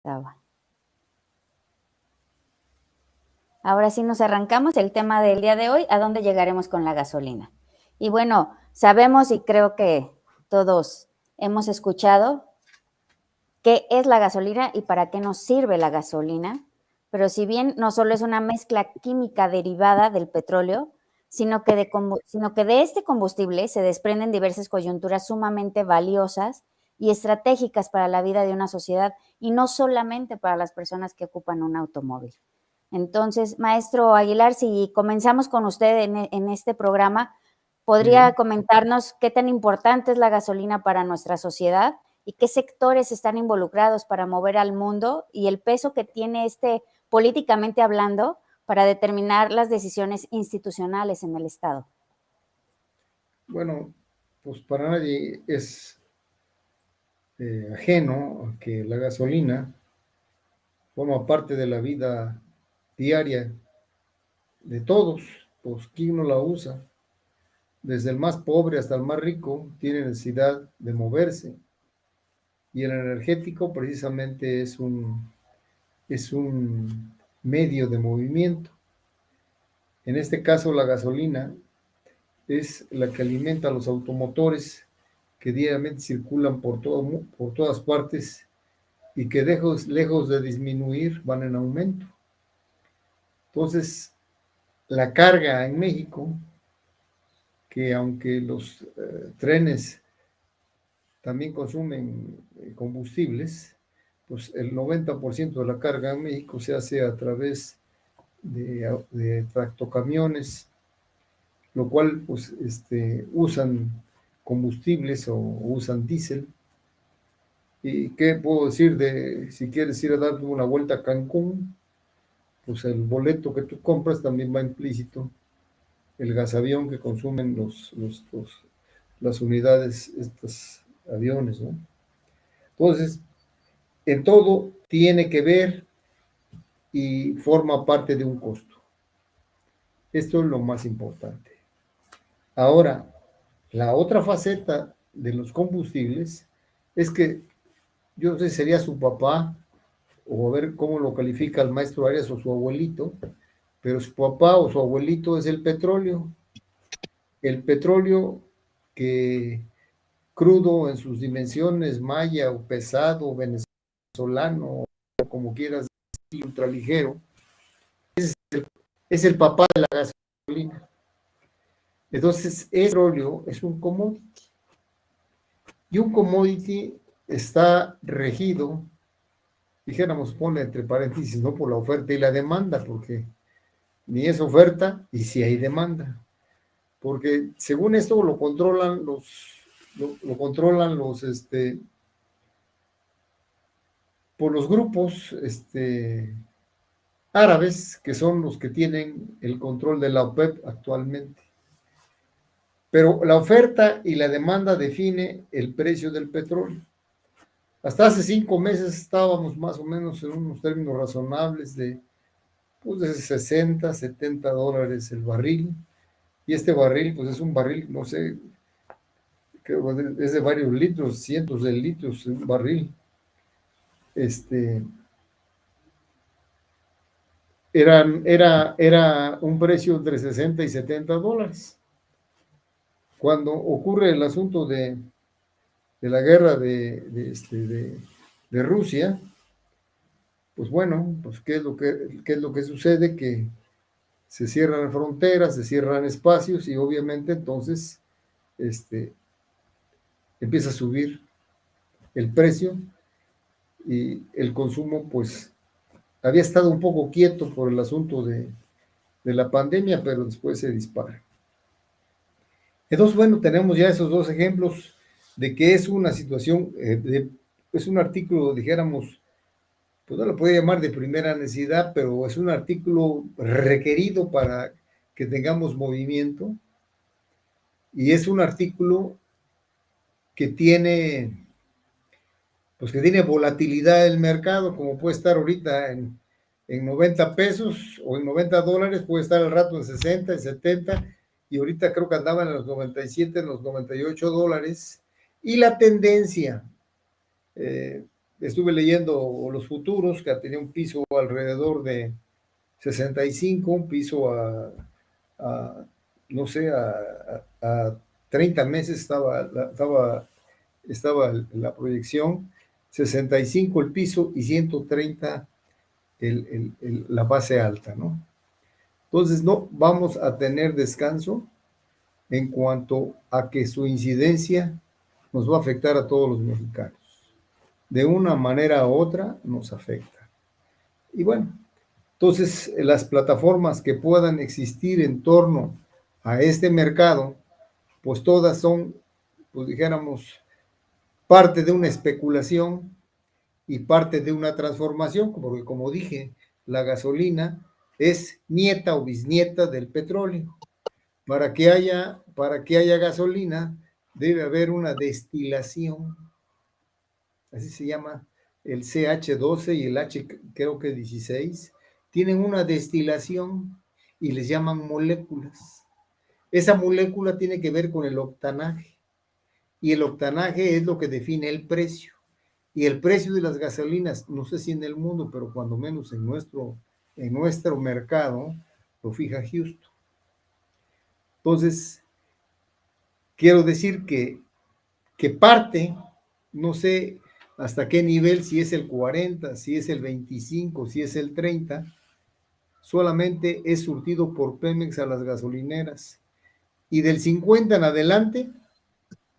Estaba. Ahora sí nos arrancamos el tema del día de hoy, ¿a dónde llegaremos con la gasolina? Y bueno, sabemos y creo que todos hemos escuchado qué es la gasolina y para qué nos sirve la gasolina, pero si bien no solo es una mezcla química derivada del petróleo, sino que de este combustible se desprenden diversas coyunturas sumamente valiosas y estratégicas para la vida de una sociedad y no solamente para las personas que ocupan un automóvil. Entonces, maestro Aguilar, si comenzamos con usted en este programa, ¿podría Sí, comentarnos qué tan importante es la gasolina para nuestra sociedad y qué sectores están involucrados para mover al mundo y el peso que tiene políticamente hablando para determinar las decisiones institucionales en el Estado? bueno, pues para nadie es ajeno a que la gasolina forma parte de la vida diaria de todos, pues quién no la usa, desde el más pobre hasta el más rico, tiene necesidad de moverse y el energético precisamente es un medio de movimiento. En este caso, la gasolina es la que alimenta los automotores que diariamente circulan por todas partes y que lejos de disminuir van en aumento. Entonces, la carga en México, que aunque los trenes también consumen combustibles, pues el 90% de la carga en México se hace a través de tractocamiones, lo cual pues usan combustibles o usan diésel. ¿Y qué puedo decir de si quieres ir a dar una vuelta a Cancún? Pues el boleto que tú compras también va implícito el gasavión que consumen las unidades, estos aviones, ¿no? Entonces, en todo tiene que ver y forma parte de un costo. Esto es lo más importante. Ahora, la otra faceta de los combustibles es que yo no sé si sería su papá o a ver cómo lo califica el maestro Arias o su abuelito, pero su papá o su abuelito es el petróleo. El petróleo que crudo en sus dimensiones, maya o pesado, venezolano, o como quieras decir, ultraligero, es el papá de la gasolina. Entonces, el petróleo es un commodity. Y un commodity está regido, dijéramos, pone entre paréntesis, no por la oferta y la demanda, porque ni es oferta y si hay demanda. Porque según esto lo controlan lo controlan por los grupos árabes, que son los que tienen el control de la OPEP actualmente. Pero la oferta y la demanda define el precio del petróleo. Hasta hace 5 meses estábamos más o menos en unos términos razonables pues de 60, $70 el barril. Y este barril, pues es un barril, no sé, creo que es de varios litros, cientos de litros, un barril. Era un precio entre 60 y $70. Cuando ocurre el asunto de la guerra de Rusia, pues bueno, pues qué es lo que sucede? Que se cierran fronteras, se cierran espacios y obviamente entonces empieza a subir el precio y el consumo pues había estado un poco quieto por el asunto de la pandemia, pero después se dispara. Entonces, bueno, tenemos ya esos dos ejemplos de que es una situación, es un artículo, dijéramos, pues no lo puede llamar de primera necesidad, pero es un artículo requerido para que tengamos movimiento y es un artículo que tiene, pues que tiene volatilidad del mercado, como puede estar ahorita en 90 pesos o en $90, puede estar al rato en 60, en 70, y ahorita creo que andaban en los 97, en los $98, y la tendencia estuve leyendo los futuros, que tenía un piso alrededor de 65, un piso no sé, a 30 meses estaba la proyección, 65 el piso y 130 la base alta, ¿no? Entonces no vamos a tener descanso en cuanto a que su incidencia nos va a afectar a todos los mexicanos. De una manera u otra nos afecta. Y bueno, entonces las plataformas que puedan existir en torno a este mercado, pues todas son, pues dijéramos, parte de una especulación y parte de una transformación, porque como dije, la gasolina es nieta o bisnieta del petróleo. Para que haya gasolina, debe haber una destilación, así se llama el CH12 y el H, creo que 16, tienen una destilación y les llaman moléculas. Esa molécula tiene que ver con el octanaje, y el octanaje es lo que define el precio. Y el precio de las gasolinas, no sé si en el mundo, pero cuando menos en nuestro mercado, lo fija Houston. Entonces, quiero decir que parte, no sé hasta qué nivel, si es el 40, si es el 25, si es el 30, solamente es surtido por Pemex a las gasolineras. Y del 50 en adelante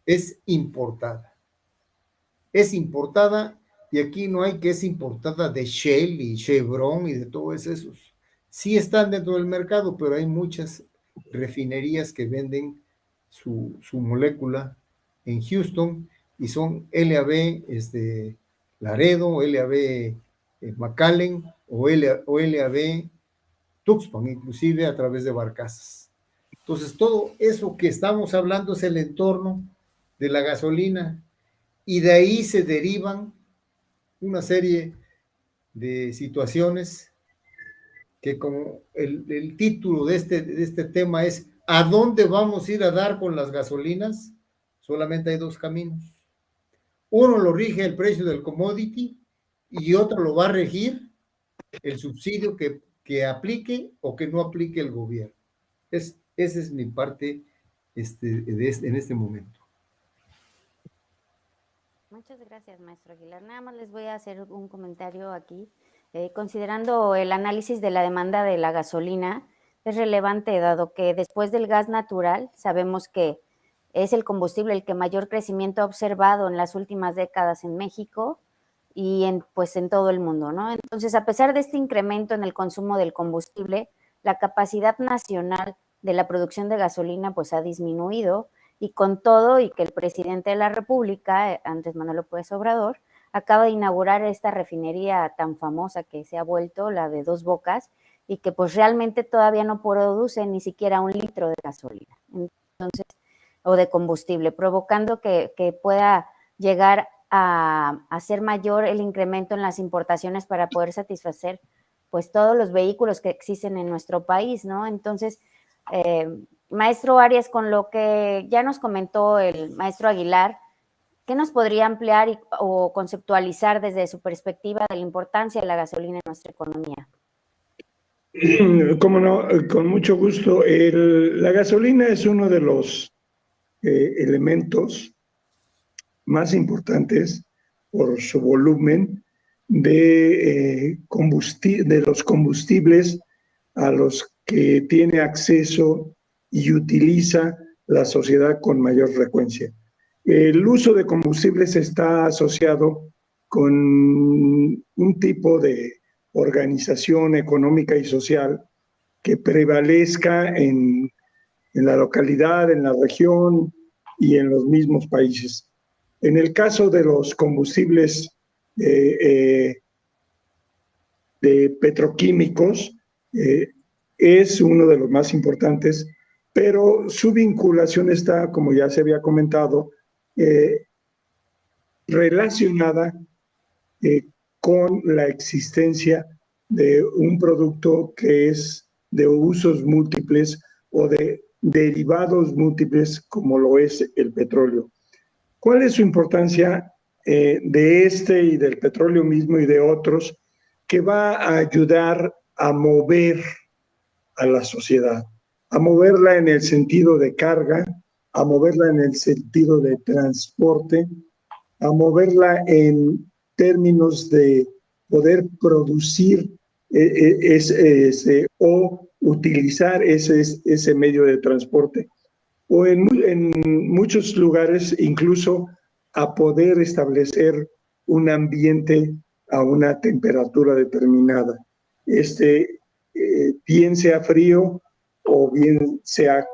es importada. Es importada, y aquí no hay que es importada de Shell y Chevron y de todos esos. Sí están dentro del mercado, pero hay muchas refinerías que venden su molécula en Houston y son LAB Laredo, LAB McAllen o LAB Tuxpan, inclusive a través de barcazas. Entonces, todo eso que estamos hablando es el entorno de la gasolina, y de ahí se derivan una serie de situaciones que, como el título de este tema es ¿a dónde vamos a ir a dar con las gasolinas? Solamente hay dos caminos. Uno lo rige el precio del commodity y otro lo va a regir el subsidio que aplique o que no aplique el gobierno. Esa es mi parte en este momento. Muchas gracias, maestro Aguilar. Nada más les voy a hacer un comentario aquí. Considerando el análisis de la demanda de la gasolina, es relevante dado que después del gas natural sabemos que es el combustible el que mayor crecimiento ha observado en las últimas décadas en México y pues en todo el mundo, ¿no? Entonces, a pesar de este incremento en el consumo del combustible, la capacidad nacional de la producción de gasolina pues ha disminuido, y con todo y que el presidente de la República, Andrés Manuel López Obrador, acaba de inaugurar esta refinería tan famosa que se ha vuelto, la de Dos Bocas, y que pues realmente todavía no produce ni siquiera 1 litro de gasolina, entonces, o de combustible, provocando que pueda llegar a ser mayor el incremento en las importaciones para poder satisfacer pues todos los vehículos que existen en nuestro país, ¿no? Entonces, maestro Arias, con lo que ya nos comentó el maestro Aguilar, ¿qué nos podría ampliar o conceptualizar desde su perspectiva de la importancia de la gasolina en nuestra economía? Cómo no, con mucho gusto. La gasolina es uno de los elementos más importantes por su volumen de los combustibles a los que tiene acceso y utiliza la sociedad con mayor frecuencia. El uso de combustibles está asociado con un tipo de organización económica y social que prevalezca en la localidad, en la región y en los mismos países. En el caso de los combustibles de petroquímicos, es uno de los más importantes, pero su vinculación está, como ya se había comentado, relacionada con la existencia de un producto que es de usos múltiples o de derivados múltiples, como lo es el petróleo. ¿Cuál es su importancia de este y del petróleo mismo y de otros, que va a ayudar a mover a la sociedad, a moverla en el sentido de carga, a moverla en el sentido de transporte, a moverla en términos de poder producir o utilizar ese medio de transporte, o en muchos lugares incluso a poder establecer un ambiente a una temperatura determinada, bien sea frío o bien sea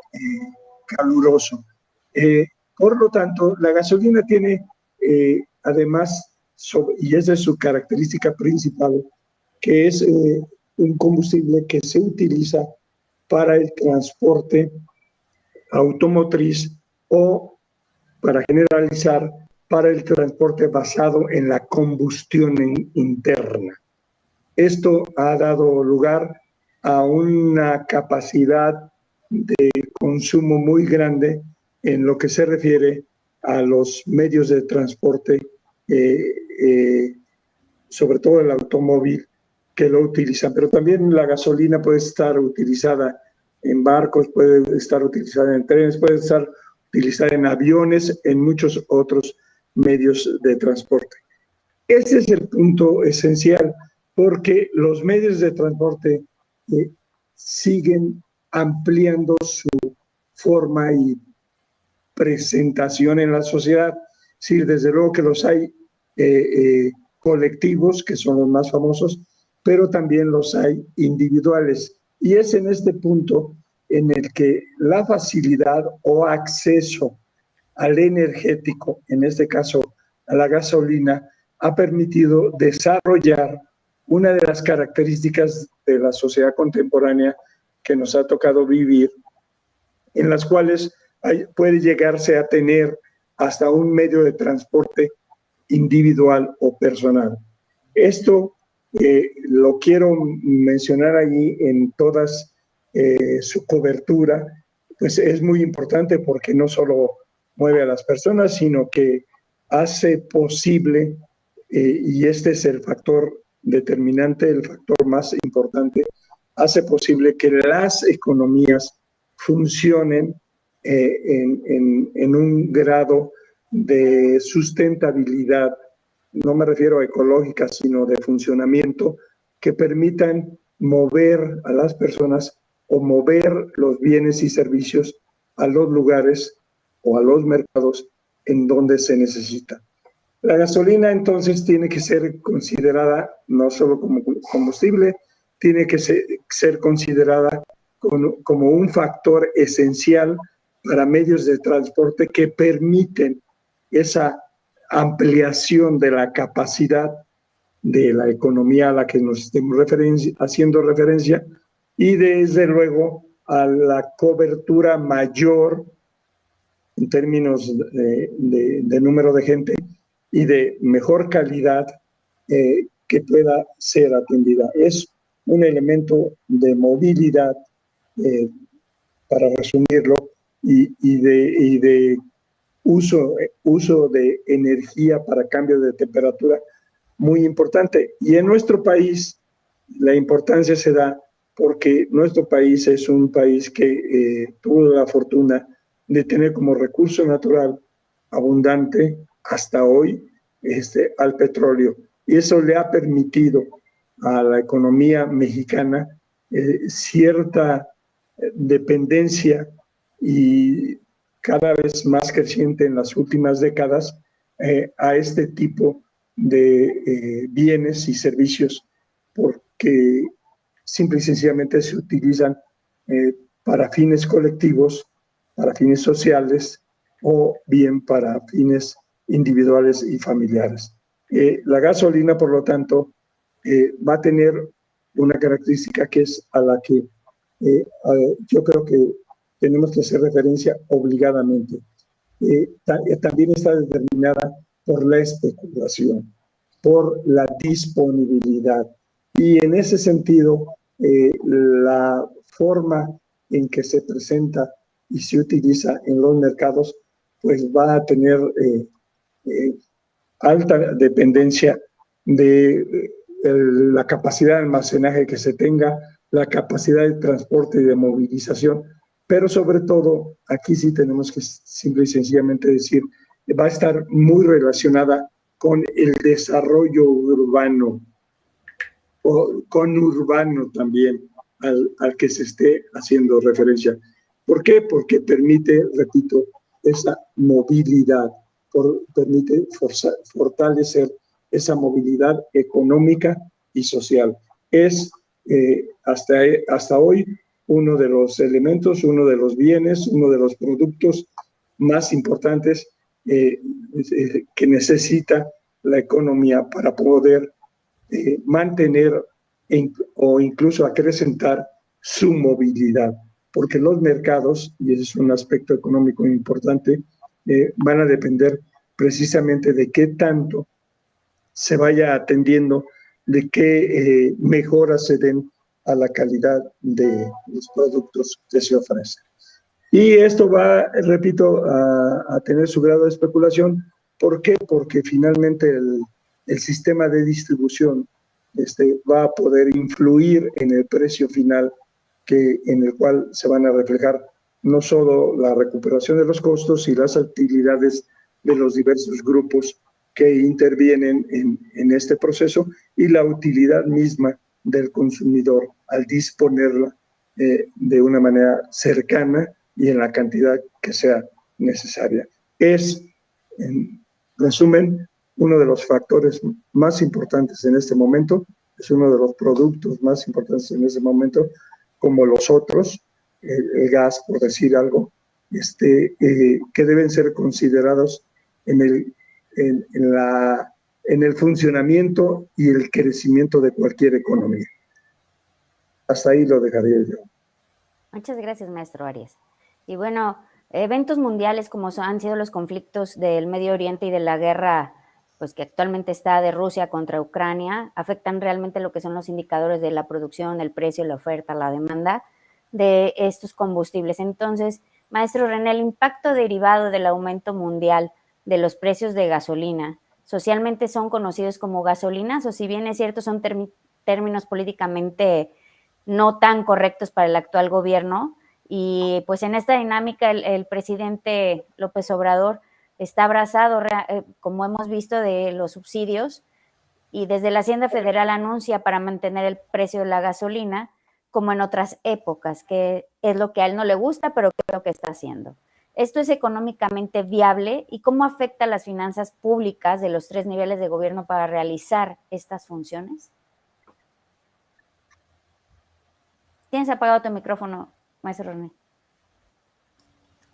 caluroso. Por lo tanto, la gasolina tiene además, y esa es su característica principal, que es un combustible que se utiliza para el transporte automotriz o, para generalizar, para el transporte basado en la combustión interna. Esto ha dado lugar a una capacidad de consumo muy grande en lo que se refiere a los medios de transporte, sobre todo el automóvil, que lo utilizan. Pero también la gasolina puede estar utilizada en barcos, puede estar utilizada en trenes, puede estar utilizada en aviones, en muchos otros medios de transporte. Ese es el punto esencial, porque los medios de transporte siguen ampliando su forma y presentación en la sociedad. Sí, desde luego que los hay colectivos, que son los más famosos, pero también los hay individuales. Y es en este punto en el que la facilidad o acceso al energético, en este caso a la gasolina, ha permitido desarrollar una de las características de la sociedad contemporánea que nos ha tocado vivir, en las cuales puede llegarse a tener hasta un medio de transporte individual o personal. Esto lo quiero mencionar allí en todas su cobertura, pues es muy importante porque no solo mueve a las personas, sino que hace posible, y este es el factor determinante, el factor más importante, hace posible que las economías funcionen en un grado de sustentabilidad, no me refiero a ecológica, sino de funcionamiento, que permitan mover a las personas o mover los bienes y servicios a los lugares o a los mercados en donde se necesita. La gasolina entonces tiene que ser considerada no solo como combustible, tiene que ser considerada como un factor esencial para medios de transporte que permiten esa ampliación de la capacidad de la economía a la que nos estemos haciendo referencia, y desde luego a la cobertura mayor en términos de número de gente y de mejor calidad que pueda ser atendida. Es un elemento de movilidad, para resumirlo, y de uso de energía para cambio de temperatura muy importante. Y en nuestro país la importancia se da porque nuestro país es un país que tuvo la fortuna de tener como recurso natural abundante hasta hoy al petróleo. Y eso le ha permitido a la economía mexicana cierta dependencia, y cada vez más creciente en las últimas décadas, a este tipo de bienes y servicios, porque simple y sencillamente se utilizan para fines colectivos, para fines sociales o bien para fines individuales y familiares. La gasolina, por lo tanto, va a tener una característica que es a la que yo creo que tenemos que hacer referencia obligadamente. También está determinada por la especulación, por la disponibilidad. Y en ese sentido, la forma en que se presenta y se utiliza en los mercados, pues va a tener alta dependencia de la capacidad de almacenaje que se tenga, la capacidad de transporte y de movilización, pero sobre todo, aquí sí tenemos que simple y sencillamente decir, va a estar muy relacionada con el desarrollo urbano, o conurbano también, al que se esté haciendo referencia. ¿Por qué? Porque permite, repito, esa movilidad, permite fortalecer esa movilidad económica y social. Es hasta hoy uno de los elementos, uno de los bienes, uno de los productos más importantes que necesita la economía para poder mantener o incluso acrecentar su movilidad, porque los mercados, y ese es un aspecto económico importante, van a depender precisamente de qué tanto se vaya atendiendo, de qué mejoras se den a la calidad de los productos que se ofrecen. Y esto va, repito, a tener su grado de especulación. ¿Por qué? Porque finalmente el sistema de distribución va a poder influir en el precio final en el cual se van a reflejar no solo la recuperación de los costos y las actividades de los diversos grupos que intervienen en este proceso y la utilidad misma del consumidor al disponerla de una manera cercana y en la cantidad que sea necesaria. Es, en resumen, uno de los factores más importantes en este momento, es uno de los productos más importantes en este momento, como los otros, el gas, por decir algo, que deben ser considerados en el funcionamiento y el crecimiento de cualquier economía. Hasta ahí lo dejaría yo. Muchas gracias, maestro Arias. Y bueno, eventos mundiales como han sido los conflictos del Medio Oriente y de la guerra pues que actualmente está de Rusia contra Ucrania, afectan realmente lo que son los indicadores de la producción, el precio, la oferta, la demanda de estos combustibles. Entonces, maestro René, el impacto derivado del aumento mundial de los precios de gasolina, socialmente son conocidos como gasolinas, o si bien es cierto, son términos políticamente no tan correctos para el actual gobierno. Y pues en esta dinámica el presidente López Obrador está abrazado, como hemos visto, de los subsidios, y desde la Hacienda Federal anuncia para mantener el precio de la gasolina, como en otras épocas, que es lo que a él no le gusta, pero que es lo que está haciendo. ¿Esto es económicamente viable y cómo afecta las finanzas públicas de los 3 niveles de gobierno para realizar estas funciones? Tienes apagado tu micrófono, maestro René.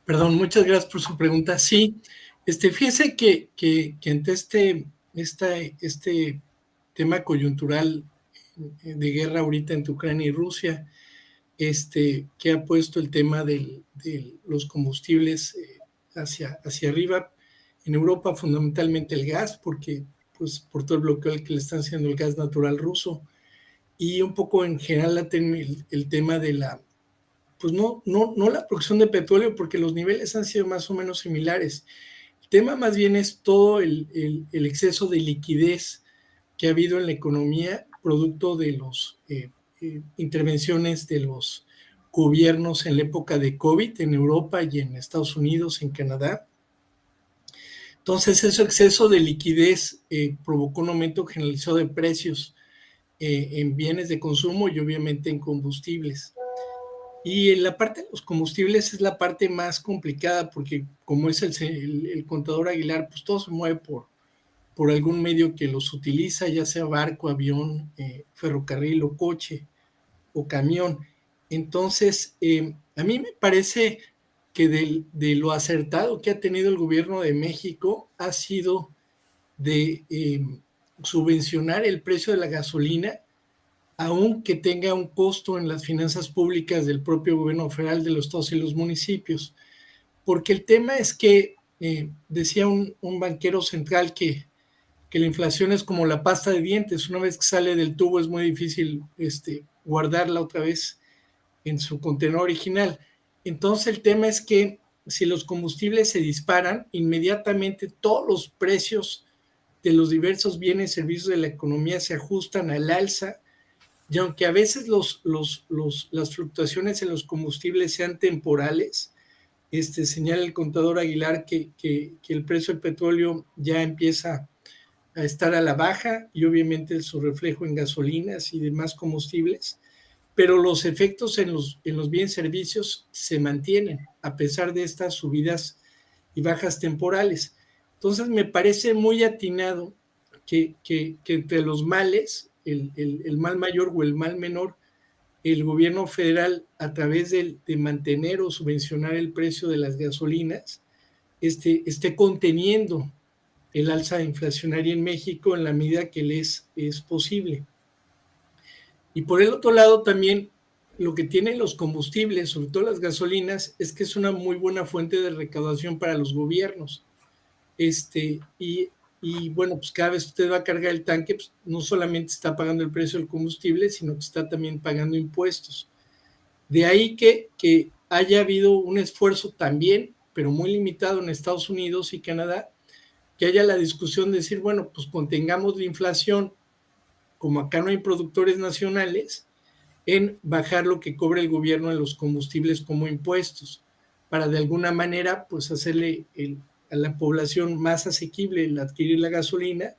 Perdón, muchas gracias por su pregunta. Sí, fíjese que ante este tema coyuntural de guerra ahorita entre Ucrania y Rusia, que ha puesto el tema de los combustibles hacia arriba, en Europa fundamentalmente el gas, porque pues por todo el bloqueo que le están haciendo el gas natural ruso, y un poco en general el tema de la, pues no la producción de petróleo, porque los niveles han sido más o menos similares. El tema más bien es todo el exceso de liquidez que ha habido en la economía, producto de las intervenciones de los gobiernos en la época de COVID en Europa y en Estados Unidos, en Canadá. Entonces, ese exceso de liquidez provocó un aumento generalizado de precios en bienes de consumo y obviamente en combustibles. Y en la parte de los combustibles es la parte más complicada porque como es el contador Aguilar, pues todo se mueve por algún medio que los utiliza, ya sea barco, avión, ferrocarril o coche o camión. Entonces, a mí me parece que de lo acertado que ha tenido el gobierno de México ha sido de subvencionar el precio de la gasolina, aunque tenga un costo en las finanzas públicas del propio gobierno federal, de los estados y los municipios. Porque el tema es que, decía un banquero central que la inflación es como la pasta de dientes, una vez que sale del tubo es muy difícil guardarla otra vez en su contenedor original. Entonces el tema es que si los combustibles se disparan, inmediatamente todos los precios de los diversos bienes y servicios de la economía se ajustan al alza, y aunque a veces las fluctuaciones en los combustibles sean temporales, señala el contador Aguilar que el precio del petróleo ya empieza a estar a la baja y obviamente su reflejo en gasolinas y demás combustibles, pero los efectos en los bienes y servicios se mantienen a pesar de estas subidas y bajas temporales. Entonces me parece muy atinado que entre los males, el mal mayor o el mal menor, el gobierno federal, a través de mantener o subvencionar el precio de las gasolinas, esté conteniendo el alza inflacionaria en México en la medida que le es posible. Y por el otro lado también lo que tienen los combustibles, sobre todo las gasolinas, es que es una muy buena fuente de recaudación para los gobiernos. Y bueno, pues cada vez usted va a cargar el tanque, pues no solamente está pagando el precio del combustible, sino que está también pagando impuestos. De ahí que haya habido un esfuerzo también, pero muy limitado en Estados Unidos y Canadá, que haya la discusión de decir, bueno, pues contengamos la inflación, como acá no hay productores nacionales, en bajar lo que cobra el gobierno en los combustibles como impuestos, para de alguna manera pues hacerle a la población más asequible el adquirir la gasolina,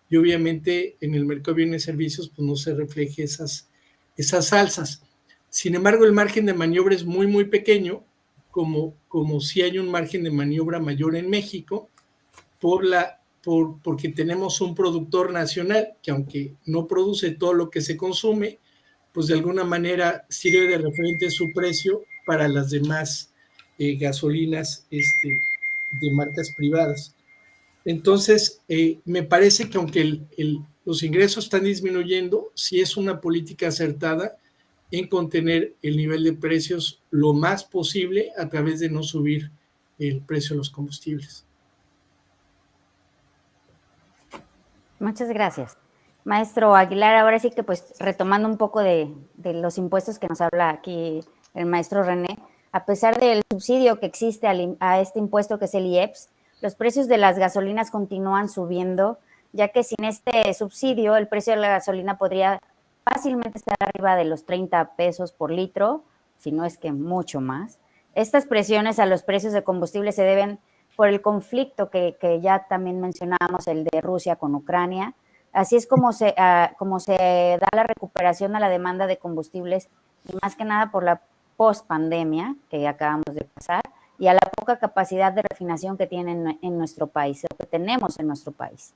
y obviamente en el mercado de bienes y servicios pues no se refleje esas alzas. Sin embargo, el margen de maniobra es muy, muy pequeño, como si hay un margen de maniobra mayor en México, porque tenemos un productor nacional que, aunque no produce todo lo que se consume, pues de alguna manera sirve de referente su precio para las demás gasolinas de marcas privadas. Entonces, me parece que aunque los ingresos están disminuyendo, sí es una política acertada en contener el nivel de precios lo más posible a través de no subir el precio de los combustibles. Muchas gracias. Maestro Aguilar, ahora sí que pues retomando un poco de los impuestos que nos habla aquí el maestro René, a pesar del subsidio que existe a este impuesto que es el IEPS, los precios de las gasolinas continúan subiendo, ya que sin este subsidio el precio de la gasolina podría fácilmente estar arriba de los 30 pesos por litro, si no es que mucho más. Estas presiones a los precios de combustible se deben por el conflicto que ya también mencionábamos, el de Rusia con Ucrania. Así es como se da la recuperación a la demanda de combustibles, y más que nada por la post-pandemia que acabamos de pasar, y a la poca capacidad de refinación que tienen en nuestro país, o que tenemos en nuestro país.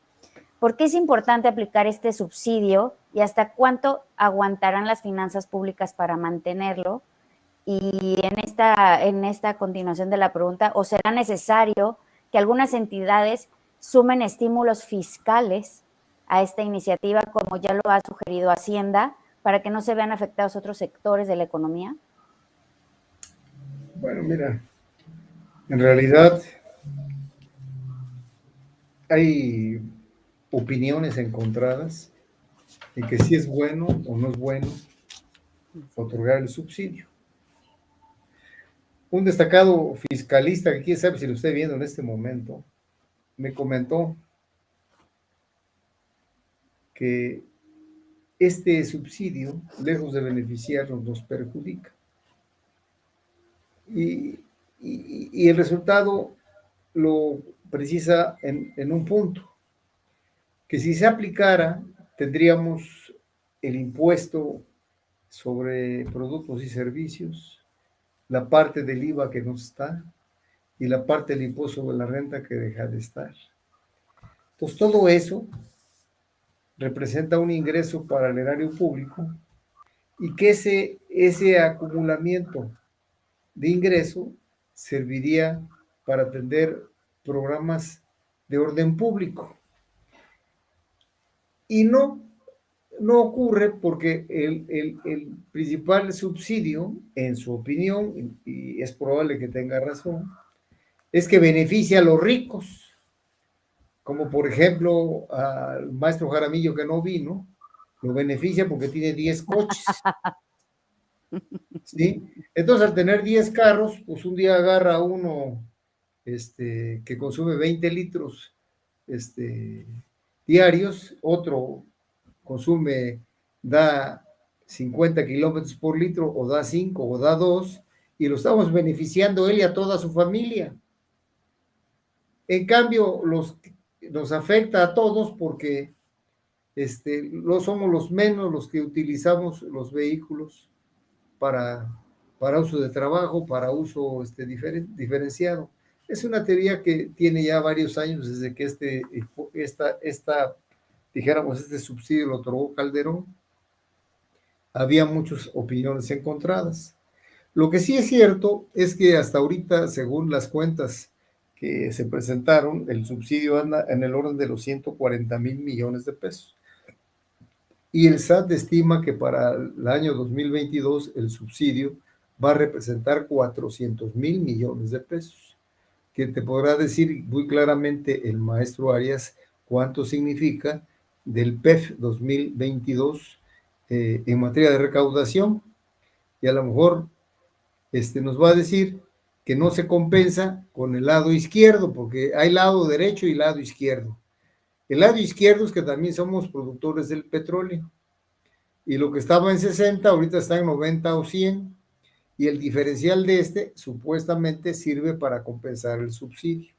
¿Por qué es importante aplicar este subsidio y hasta cuánto aguantarán las finanzas públicas para mantenerlo? Y en esta continuación de la pregunta, ¿o será necesario que algunas entidades sumen estímulos fiscales a esta iniciativa, como ya lo ha sugerido Hacienda, para que no se vean afectados otros sectores de la economía? Bueno, mira, en realidad hay opiniones encontradas en que si es bueno o no es bueno otorgar el subsidio. Un destacado fiscalista, que quién sabe si lo estoy viendo en este momento, me comentó que este subsidio, lejos de beneficiarnos, nos perjudica. Y el resultado lo precisa en un punto, que si se aplicara, tendríamos el impuesto sobre productos y servicios, la parte del IVA que no está, y la parte del impuesto sobre la renta que deja de estar. Entonces, todo eso representa un ingreso para el erario público, y que ese acumulamiento de ingreso serviría para atender programas de orden público. Y no ocurre porque el principal subsidio, en su opinión, y es probable que tenga razón, es que beneficia a los ricos, como por ejemplo al maestro Jaramillo, que no vino, lo beneficia porque tiene 10 coches. ¿Sí? Entonces, al tener 10 carros, pues un día agarra uno que consume 20 litros diarios, otro da 50 kilómetros por litro, o da 5, o da 2, y lo estamos beneficiando él y a toda su familia. En cambio, nos afecta a todos porque no somos los menos los que utilizamos los vehículos para uso de trabajo, para uso diferenciado. Es una teoría que tiene ya varios años desde que dijéramos, este subsidio lo otorgó Calderón. Había muchas opiniones encontradas. Lo que sí es cierto es que hasta ahorita, según las cuentas que se presentaron, el subsidio anda en el orden de los 140,000 millones de pesos. Y el SAT estima que para el año 2022 el subsidio va a representar 400,000 millones de pesos, que te podrá decir muy claramente el maestro Arias cuánto significa del PEF 2022 en materia de recaudación, y a lo mejor nos va a decir que no se compensa con el lado izquierdo, porque hay lado derecho y lado izquierdo. El lado izquierdo es que también somos productores del petróleo, y lo que estaba en 60 ahorita está en 90 o 100, y el diferencial de supuestamente sirve para compensar el subsidio.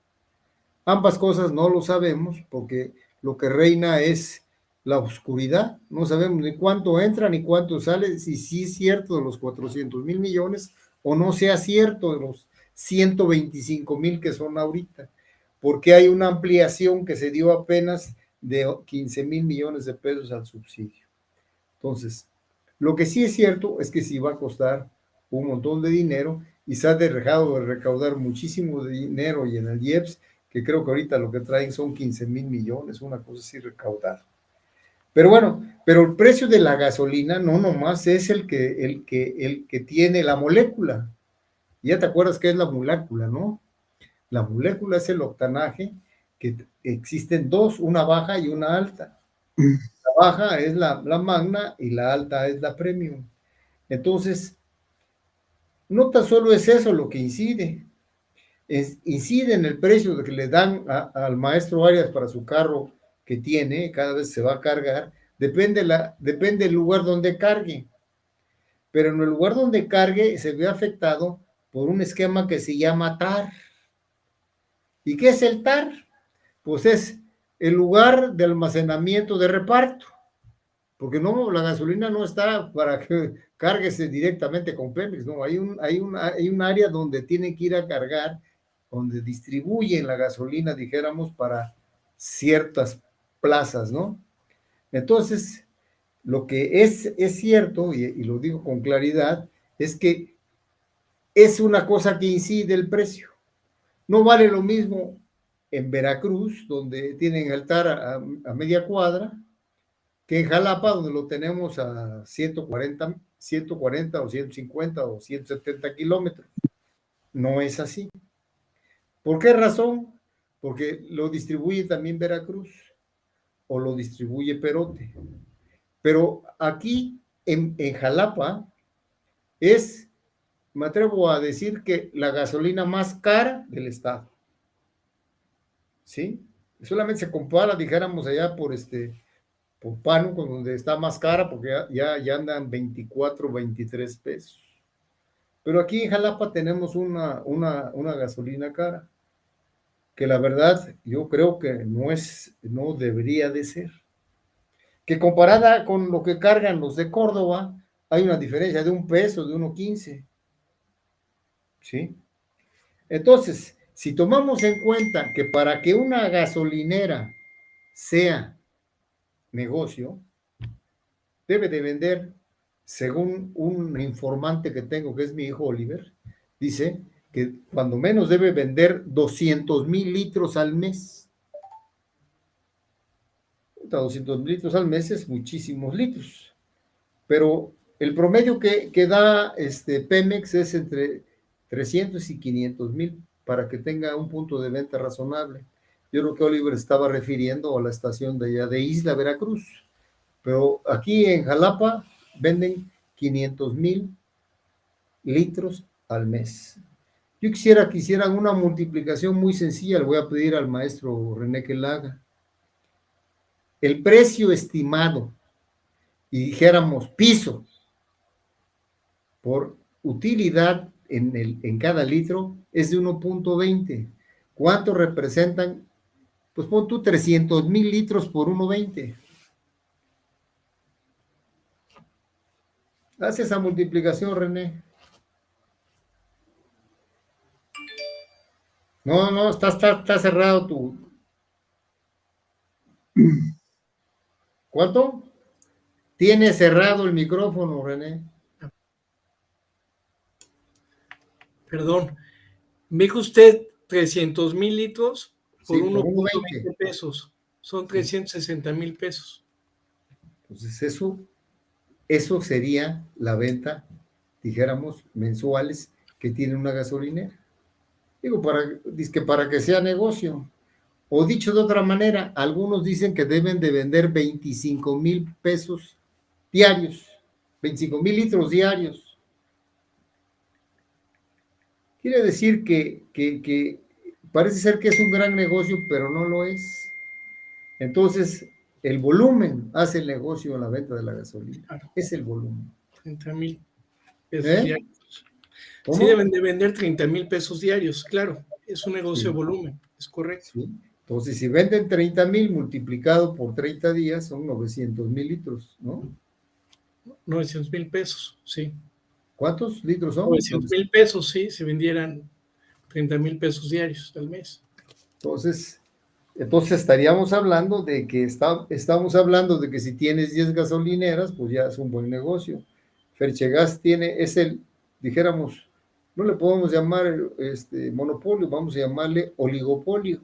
Ambas cosas no lo sabemos porque lo que reina es la oscuridad. No sabemos ni cuánto entra ni cuánto sale, si sí es cierto de los 400,000 millones o no sea cierto de los 125,000 que son ahorita, porque hay una ampliación que se dio apenas de 15,000 millones de pesos al subsidio. Entonces, lo que sí es cierto es que sí va a costar un montón de dinero, y se ha dejado de recaudar muchísimo dinero, y en el IEPS, que creo que ahorita lo que traen son 15,000 millones, una cosa así recaudada. Pero bueno, pero el precio de la gasolina no nomás es el que tiene la molécula. Ya te acuerdas qué es la molécula, ¿no? La molécula es el octanaje, que existen dos, una baja y una alta. La baja es la magna y la alta es la premium. Entonces, no tan solo es eso lo que incide, incide en el precio que le dan al maestro Arias para su carro que tiene, cada vez se va a cargar, depende del lugar donde cargue. Pero en el lugar donde cargue se ve afectado por un esquema que se llama TAR. ¿Y qué es el TAR? Pues es el lugar de almacenamiento de reparto, porque no, la gasolina no está para que cárguese directamente con Pemex, no, hay un área donde tienen que ir a cargar, donde distribuyen la gasolina, dijéramos, para ciertas plazas, ¿no? Entonces, lo que es cierto, y lo digo con claridad, es que es una cosa que incide el precio. No vale lo mismo en Veracruz, donde tienen el TAR a media cuadra, que en Jalapa, donde lo tenemos a 140 o 150 o 170 kilómetros. No es así. ¿Por qué razón? Porque lo distribuye también Veracruz o lo distribuye Perote. Pero aquí en Jalapa me atrevo a decir que la gasolina más cara del estado. ¿Sí? Solamente se compara, dijéramos, allá por Pánuco, donde está más cara, porque ya andan 24, 23 pesos. Pero aquí en Jalapa tenemos una gasolina cara, que la verdad yo creo que no debería de ser. Que comparada con lo que cargan los de Córdoba, hay una diferencia de $1, de 1.15. ¿Sí? Entonces, si tomamos en cuenta que para que una gasolinera sea negocio, debe de vender, según un informante que tengo, que es mi hijo Oliver, dice que cuando menos debe vender 200,000 litros al mes. 200,000 litros al mes es muchísimos litros, pero el promedio que da Pemex es entre 300 y 500,000 para que tenga un punto de venta razonable. Yo creo que Oliver estaba refiriendo a la estación de allá de Isla Veracruz, pero aquí en Jalapa venden 500,000 litros al mes. Yo quisiera que hicieran una multiplicación muy sencilla, le voy a pedir al maestro René que la haga. el precio estimado y dijéramos piso por utilidad en cada litro es de 1.20. ¿Cuánto representan? Pues pon tú 300,000 litros por 1.20. Haz esa multiplicación, René. No, está cerrado tu... ¿Cuánto? Tiene cerrado el micrófono, René. Perdón, me dijo usted 300,000 litros por Sí, por 1.20 1.20. pesos. Son 360,000 pesos. Entonces eso sería la venta, dijéramos, mensuales que tiene una gasolinera. Digo, para que sea negocio. O dicho de otra manera, algunos dicen que deben de vender 25,000 pesos diarios, 25,000 litros diarios. Quiere decir que parece ser que es un gran negocio, pero no lo es. Entonces, el volumen hace el negocio en la venta de la gasolina. Claro. Es el volumen. 30,000 pesos diarios. ¿Cómo? Sí, deben de vender 30,000 pesos diarios, claro. Es un negocio de volumen, es correcto. Sí. Entonces, si venden 30,000 multiplicado por 30 días, son 900,000 litros, ¿no? 900,000 pesos, sí. ¿Cuántos litros son? 900,000 pesos, sí, si vendieran 30,000 pesos diarios al mes. Entonces estaríamos hablando de que estamos hablando de que si tienes 10 gasolineras, pues ya es un buen negocio. Ferchegas dijéramos, no le podemos llamar monopolio, vamos a llamarle oligopolio,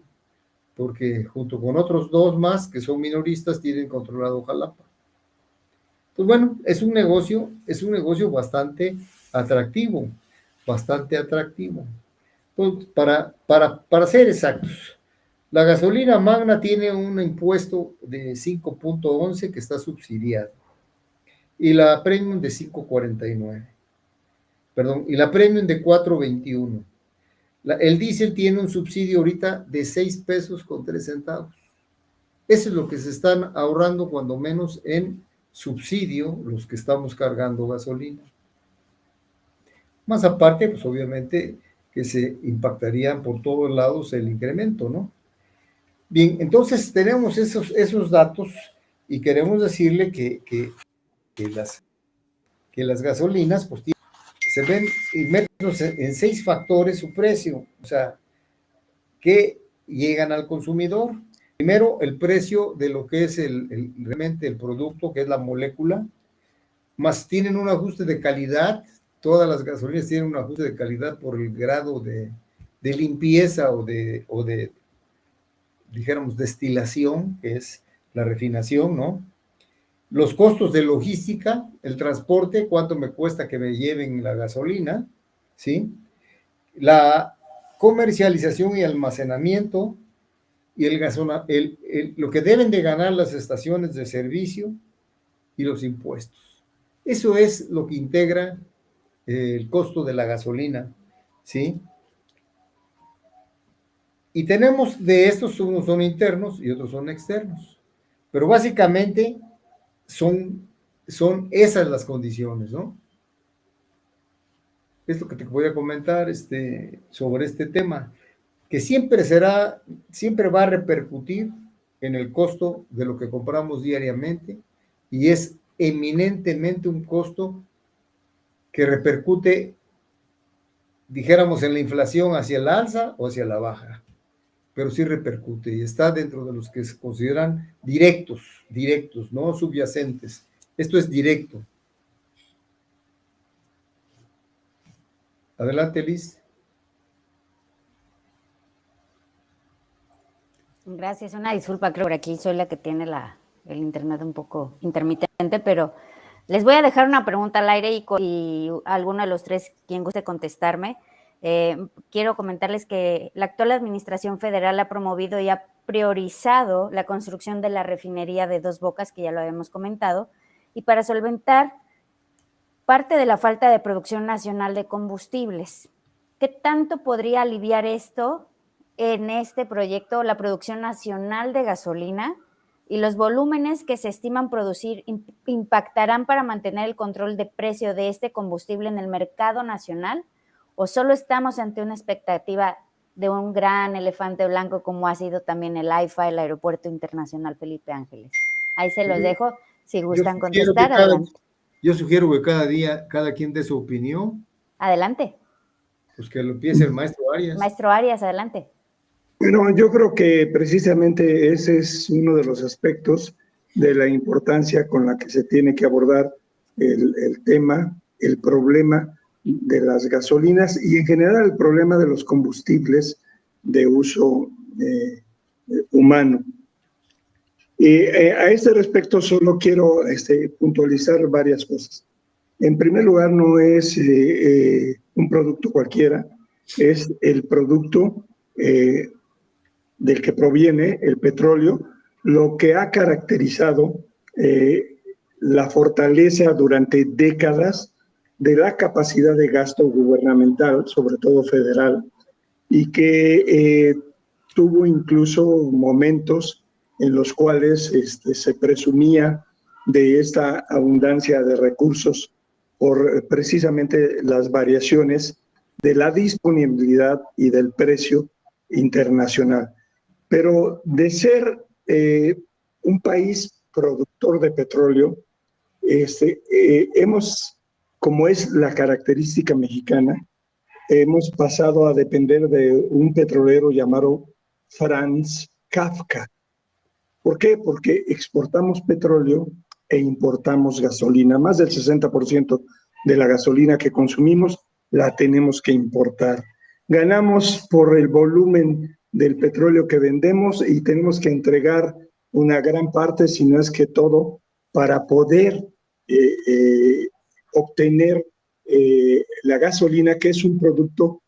porque junto con otros dos más que son minoristas tienen controlado Jalapa. Pues bueno, es un negocio bastante atractivo, bastante atractivo. Pues para ser exactos, la gasolina magna tiene un impuesto de 5.11 que está subsidiado y la premium de 5.49. Perdón, y la premium de 4.21. El diésel tiene un subsidio ahorita de 6 pesos con 3 centavos. Eso es lo que se están ahorrando cuando menos en subsidio los que estamos cargando gasolina. Más aparte, pues obviamente que se impactarían por todos lados el incremento, ¿no? Bien, entonces tenemos esos datos y queremos decirle que las gasolinas pues se ven inmersos en 6 factores su precio, o sea, que llegan al consumidor. Primero, el precio de lo que es realmente el producto, que es la molécula, más tienen un ajuste de calidad. Todas las gasolinas tienen un ajuste de calidad por el grado de limpieza o de, dijéramos, destilación, que es la refinación, ¿no? Los costos de logística, el transporte, cuánto me cuesta que me lleven la gasolina, ¿sí? La comercialización y almacenamiento y lo que deben de ganar las estaciones de servicio y los impuestos. Eso es lo que integra el costo de la gasolina, ¿sí? Y tenemos de estos, unos son internos y otros son externos. Pero básicamente son esas las condiciones, ¿no? Es lo que te voy a comentar sobre este tema, que siempre va a repercutir en el costo de lo que compramos diariamente y es eminentemente un costo que repercute, dijéramos, en la inflación hacia el alza o hacia la baja, pero sí repercute y está dentro de los que se consideran directos, no subyacentes. Esto es directo. Adelante, Liz. Gracias, una disculpa, creo que aquí soy la que tiene el internet un poco intermitente, pero les voy a dejar una pregunta al aire y alguno de los tres, quien guste contestarme. Quiero comentarles que la actual administración federal ha promovido y ha priorizado la construcción de la refinería de Dos Bocas, que ya lo habíamos comentado, y para solventar parte de la falta de producción nacional de combustibles. ¿Qué tanto podría aliviar esto en este proyecto, la producción nacional de gasolina y los volúmenes que se estiman producir impactarán para mantener el control de precio de este combustible en el mercado nacional, o solo estamos ante una expectativa de un gran elefante blanco como ha sido también el AIFA, el Aeropuerto Internacional Felipe Ángeles. Ahí se los dejo, si gustan contestar, adelante. Yo sugiero que cada quien dé su opinión. Adelante. Pues que lo empiece el maestro Arias. Maestro Arias, adelante. Bueno, yo creo que precisamente ese es uno de los aspectos de la importancia con la que se tiene que abordar el tema, el problema de las gasolinas y en general el problema de los combustibles de uso humano. A este respecto solo quiero puntualizar varias cosas. En primer lugar, no es un producto cualquiera, es el producto del que proviene el petróleo, lo que ha caracterizado la fortaleza durante décadas de la capacidad de gasto gubernamental, sobre todo federal, y que tuvo incluso momentos en los cuales se presumía de esta abundancia de recursos por precisamente las variaciones de la disponibilidad y del precio internacional. Pero de ser un país productor de petróleo, como es la característica mexicana, hemos pasado a depender de un petrolero llamado Franz Kafka. ¿Por qué? Porque exportamos petróleo e importamos gasolina. Más del 60% de la gasolina que consumimos la tenemos que importar. Ganamos por el volumen del petróleo que vendemos y tenemos que entregar una gran parte, si no es que todo, para poder obtener la gasolina, que es un producto,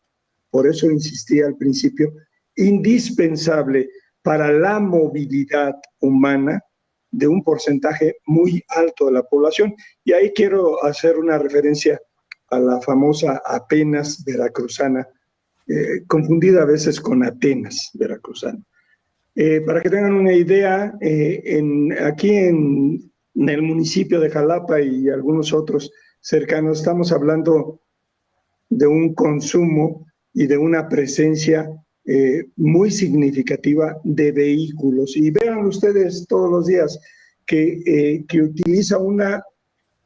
por eso insistí al principio, indispensable para la movilidad humana de un porcentaje muy alto de la población. Y ahí quiero hacer una referencia a la famosa Apenas veracruzana, confundida a veces con Atenas veracruzana. Para que tengan una idea, aquí en el municipio de Jalapa y algunos otros cercanos, estamos hablando de un consumo y de una presencia muy significativa de vehículos. Y vean ustedes todos los días que utiliza una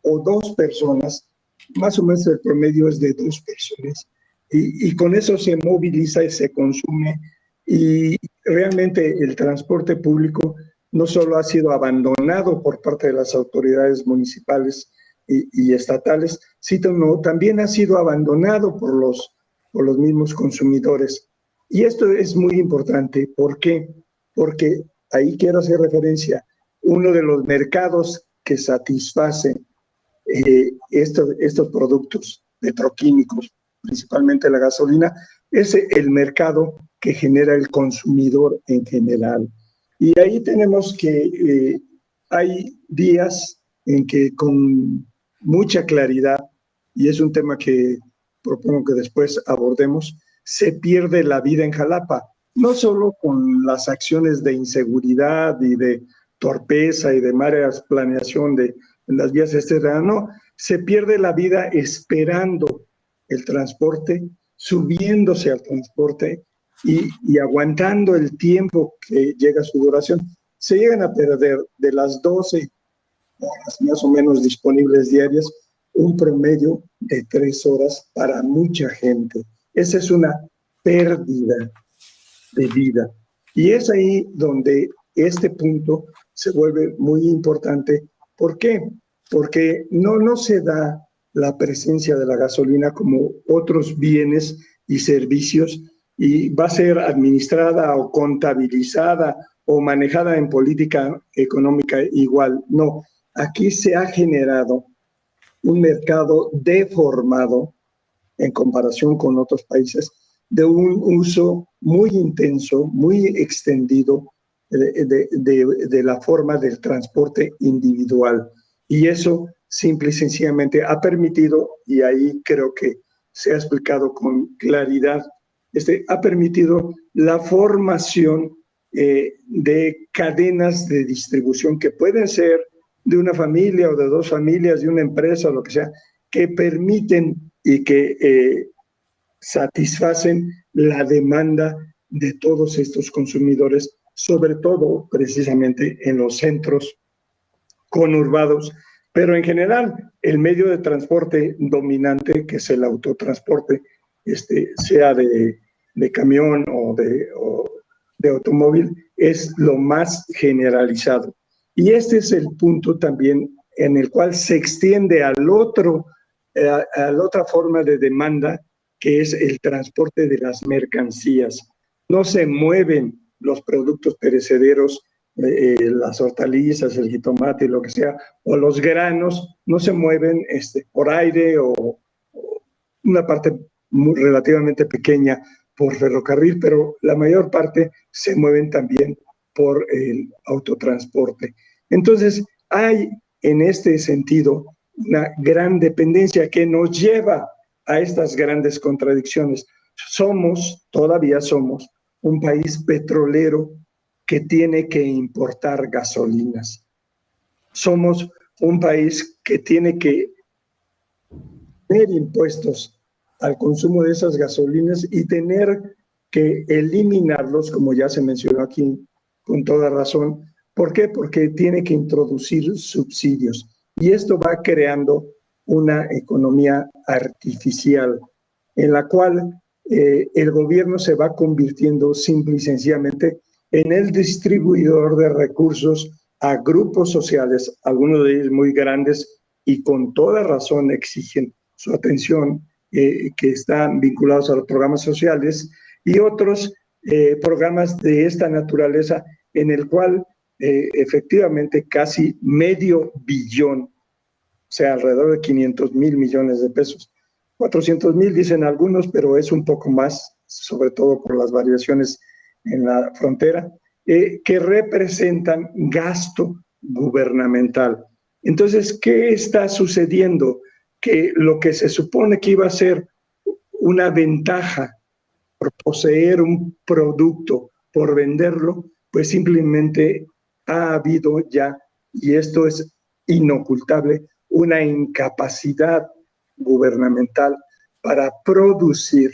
o dos personas, más o menos el promedio es de 2 personas, y con eso se moviliza y se consume, y realmente el transporte público no solo ha sido abandonado por parte de las autoridades municipales y estatales, sino también ha sido abandonado por los mismos consumidores. Y esto es muy importante. ¿Por qué? Porque ahí quiero hacer referencia, uno de los mercados que satisface estos productos petroquímicos, principalmente la gasolina, es el mercado que genera el consumidor en general. Y ahí tenemos que hay días en que con mucha claridad, y es un tema que propongo que después abordemos, se pierde la vida en Jalapa, no solo con las acciones de inseguridad y de torpeza y de malas planeación de las vías externas, no, se pierde la vida esperando el transporte, subiéndose al transporte y aguantando el tiempo que llega a su duración. Se llegan a perder de las 12 horas más o menos disponibles diarias, un promedio de 3 horas para mucha gente. Esa es una pérdida de vida. Y es ahí donde este punto se vuelve muy importante. ¿Por qué? Porque no se da la presencia de la gasolina como otros bienes y servicios y va a ser administrada o contabilizada o manejada en política económica igual. No, aquí se ha generado un mercado deformado en comparación con otros países de un uso muy intenso, muy extendido de la forma del transporte individual. Y eso simple y sencillamente ha permitido, y ahí creo que se ha explicado con claridad, ha permitido la formación de cadenas de distribución que pueden ser de una familia o de dos familias, de una empresa o lo que sea, que permiten y que satisfacen la demanda de todos estos consumidores, sobre todo precisamente en los centros conurbados, pero en general el medio de transporte dominante, que es el autotransporte, sea de camión o de automóvil, es lo más generalizado. Y este es el punto también en el cual se extiende a la otra forma de demanda, que es el transporte de las mercancías. No se mueven los productos perecederos, las hortalizas, el jitomate y lo que sea, o los granos, no se mueven por aire o una parte relativamente pequeña por ferrocarril, pero la mayor parte se mueven también por el autotransporte. Entonces, hay en este sentido una gran dependencia que nos lleva a estas grandes contradicciones. Todavía somos un país petrolero que tiene que importar gasolinas. Somos un país que tiene que tener impuestos al consumo de esas gasolinas y tener que eliminarlos, como ya se mencionó aquí con toda razón. ¿Por qué? Porque tiene que introducir subsidios. Y esto va creando una economía artificial en la cual el gobierno se va convirtiendo simple y sencillamente en el distribuidor de recursos a grupos sociales, algunos de ellos muy grandes y con toda razón exigen su atención, que están vinculados a los programas sociales y otros programas de esta naturaleza en el cual efectivamente casi $500 million, o sea, alrededor de 500,000 millones de pesos. 400,000 dicen algunos, pero es un poco más, sobre todo por las variaciones en la frontera, que representan gasto gubernamental. Entonces, ¿qué está sucediendo? Que lo que se supone que iba a ser una ventaja por poseer un producto, por venderlo, pues simplemente ha habido ya, y esto es inocultable, una incapacidad gubernamental para producir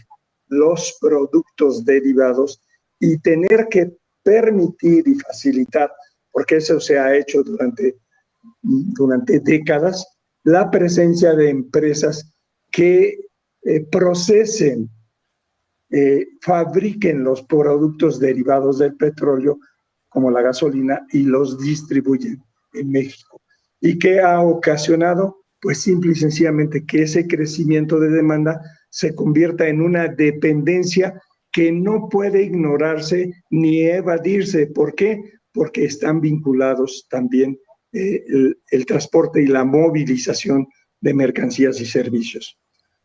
los productos derivados y tener que permitir y facilitar, porque eso se ha hecho durante décadas, la presencia de empresas que procesen, fabriquen los productos derivados del petróleo, como la gasolina, y los distribuyen en México. ¿Y qué ha ocasionado? Pues simple y sencillamente que ese crecimiento de demanda se convierta en una dependencia que no puede ignorarse ni evadirse. ¿Por qué? Porque están vinculados también el transporte y la movilización de mercancías y servicios.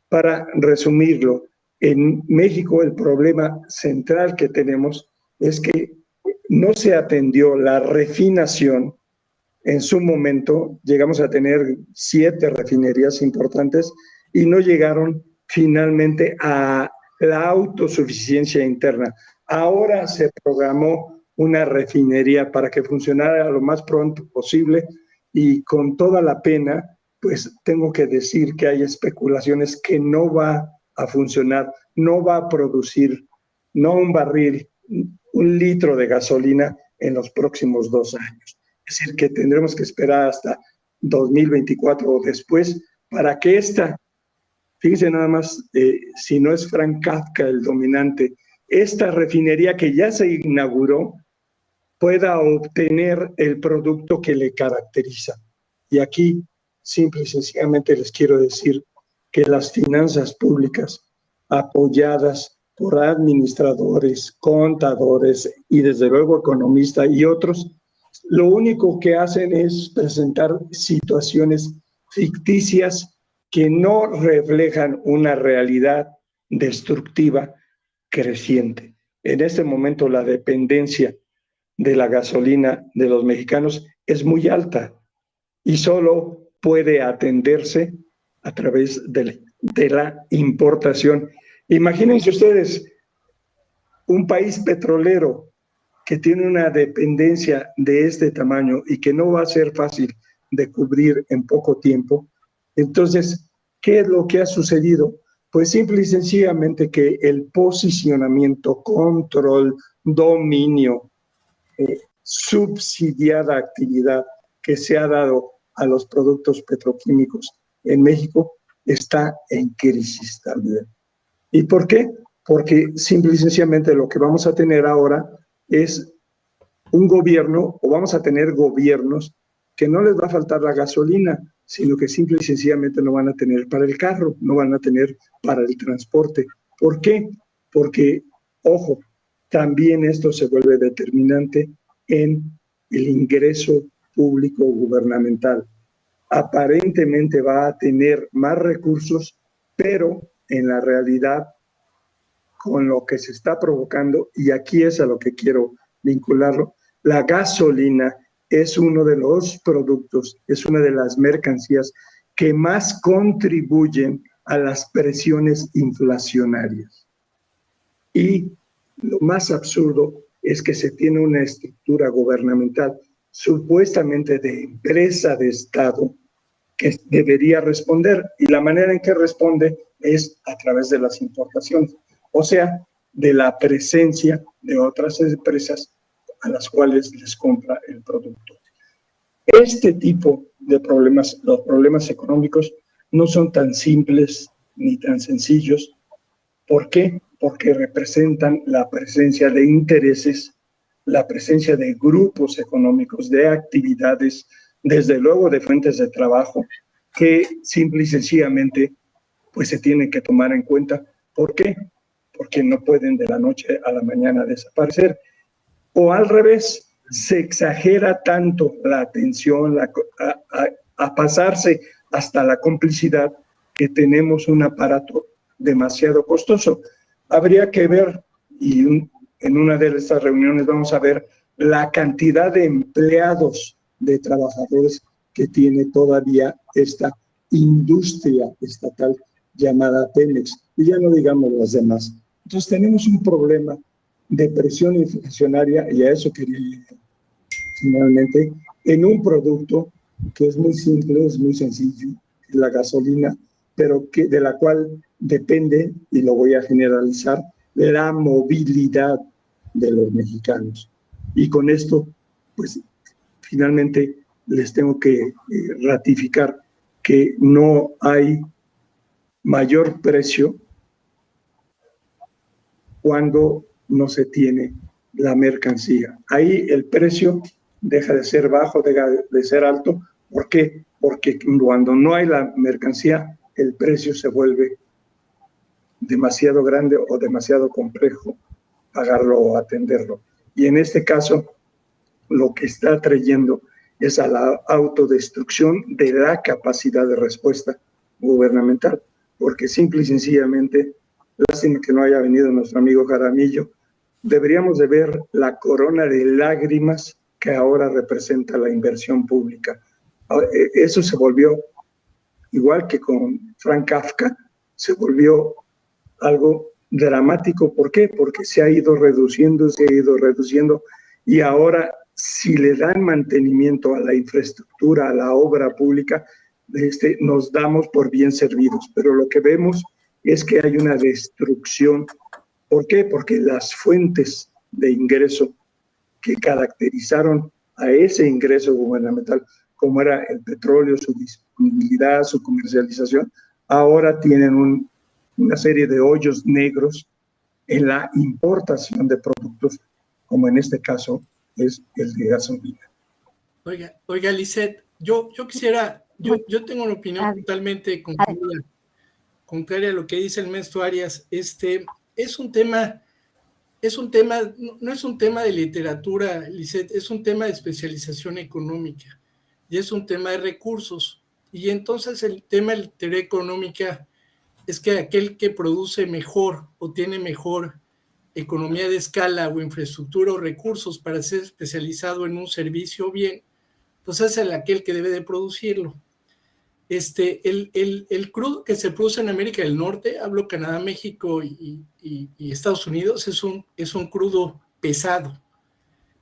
Para resumirlo, en México el problema central que tenemos es que no se atendió la refinación. En su momento llegamos a tener 7 refinerías importantes y no llegaron finalmente a la autosuficiencia interna. Ahora se programó una refinería para que funcionara lo más pronto posible y con toda la pena, pues tengo que decir que hay especulaciones que no va a funcionar, no va a producir, no un barril, 1 litro de gasolina en los próximos 2 años. Es decir, que tendremos que esperar hasta 2024 o después para que fíjense nada más, si no es Frank Kafka el dominante, esta refinería que ya se inauguró pueda obtener el producto que le caracteriza. Y aquí, simple y sencillamente les quiero decir que las finanzas públicas apoyadas por administradores, contadores y desde luego economistas y otros, lo único que hacen es presentar situaciones ficticias que no reflejan una realidad destructiva creciente. En este momento la dependencia de la gasolina de los mexicanos es muy alta y solo puede atenderse a través de la importación. Imagínense ustedes un país petrolero que tiene una dependencia de este tamaño y que no va a ser fácil de cubrir en poco tiempo. Entonces, ¿qué es lo que ha sucedido? Pues simple y sencillamente que el posicionamiento, control, dominio, subsidiada actividad que se ha dado a los productos petroquímicos en México está en crisis también. ¿Y por qué? Porque simple y sencillamente lo que vamos a tener ahora es un gobierno, o vamos a tener gobiernos que no les va a faltar la gasolina, sino que simple y sencillamente no van a tener para el carro, no van a tener para el transporte. ¿Por qué? Porque, ojo, también esto se vuelve determinante en el ingreso público gubernamental. Aparentemente va a tener más recursos, pero en la realidad, con lo que se está provocando, y aquí es a lo que quiero vincularlo, la gasolina es uno de los productos, es una de las mercancías que más contribuyen a las presiones inflacionarias. Y lo más absurdo es que se tiene una estructura gubernamental, supuestamente de empresa de Estado, que debería responder, y la manera en que responde es a través de las importaciones, o sea, de la presencia de otras empresas a las cuales les compra el producto. Este tipo de problemas, los problemas económicos, no son tan simples ni tan sencillos. ¿Por qué? Porque representan la presencia de intereses, la presencia de grupos económicos, de actividades, desde luego de fuentes de trabajo, que simple y sencillamente pues se tienen que tomar en cuenta. ¿Por qué? Porque no pueden de la noche a la mañana desaparecer. O al revés, se exagera tanto la atención a pasarse hasta la complicidad que tenemos un aparato demasiado costoso. Habría que ver, y en una de estas reuniones vamos a ver la cantidad de empleados, de trabajadores que tiene todavía esta industria estatal llamada Pemex, y ya no digamos las demás. Entonces tenemos un problema de presión inflacionaria, y a eso quería llegar finalmente, en un producto que es muy simple, es muy sencillo, la gasolina, pero de la cual depende, y lo voy a generalizar, la movilidad de los mexicanos. Y con esto, pues finalmente les tengo que ratificar que no hay mayor precio cuando no se tiene la mercancía. Ahí el precio deja de ser bajo, deja de ser alto. ¿Por qué? Porque cuando no hay la mercancía, el precio se vuelve demasiado grande o demasiado complejo pagarlo o atenderlo. Y en este caso, lo que está trayendo es a la autodestrucción de la capacidad de respuesta gubernamental, porque simple y sencillamente, lástima que no haya venido nuestro amigo Jaramillo, deberíamos de ver la corona de lágrimas que ahora representa la inversión pública. Eso se volvió, igual que con Frank Kafka, se volvió algo dramático. ¿Por qué? Porque se ha ido reduciendo, y ahora si le dan mantenimiento a la infraestructura, a la obra pública, nos damos por bien servidos. Pero lo que vemos es que hay una destrucción. ¿Por qué? Porque las fuentes de ingreso que caracterizaron a ese ingreso gubernamental, como era el petróleo, su disponibilidad, su comercialización, ahora tienen una serie de hoyos negros en la importación de productos, como en este caso es el de gasolina. Oiga, Lisette, yo quisiera, yo tengo una opinión totalmente contraria a lo que dice el maestro Arias. Es un tema, no es un tema de literatura, Lisette, es un tema de especialización económica y es un tema de recursos. Y entonces el tema de teoría económica es que aquel que produce mejor o tiene mejor economía de escala o infraestructura o recursos para ser especializado en un servicio bien, pues es aquel que debe de producirlo. El crudo que se produce en América del Norte, hablo Canadá, México y Estados Unidos, es un crudo pesado.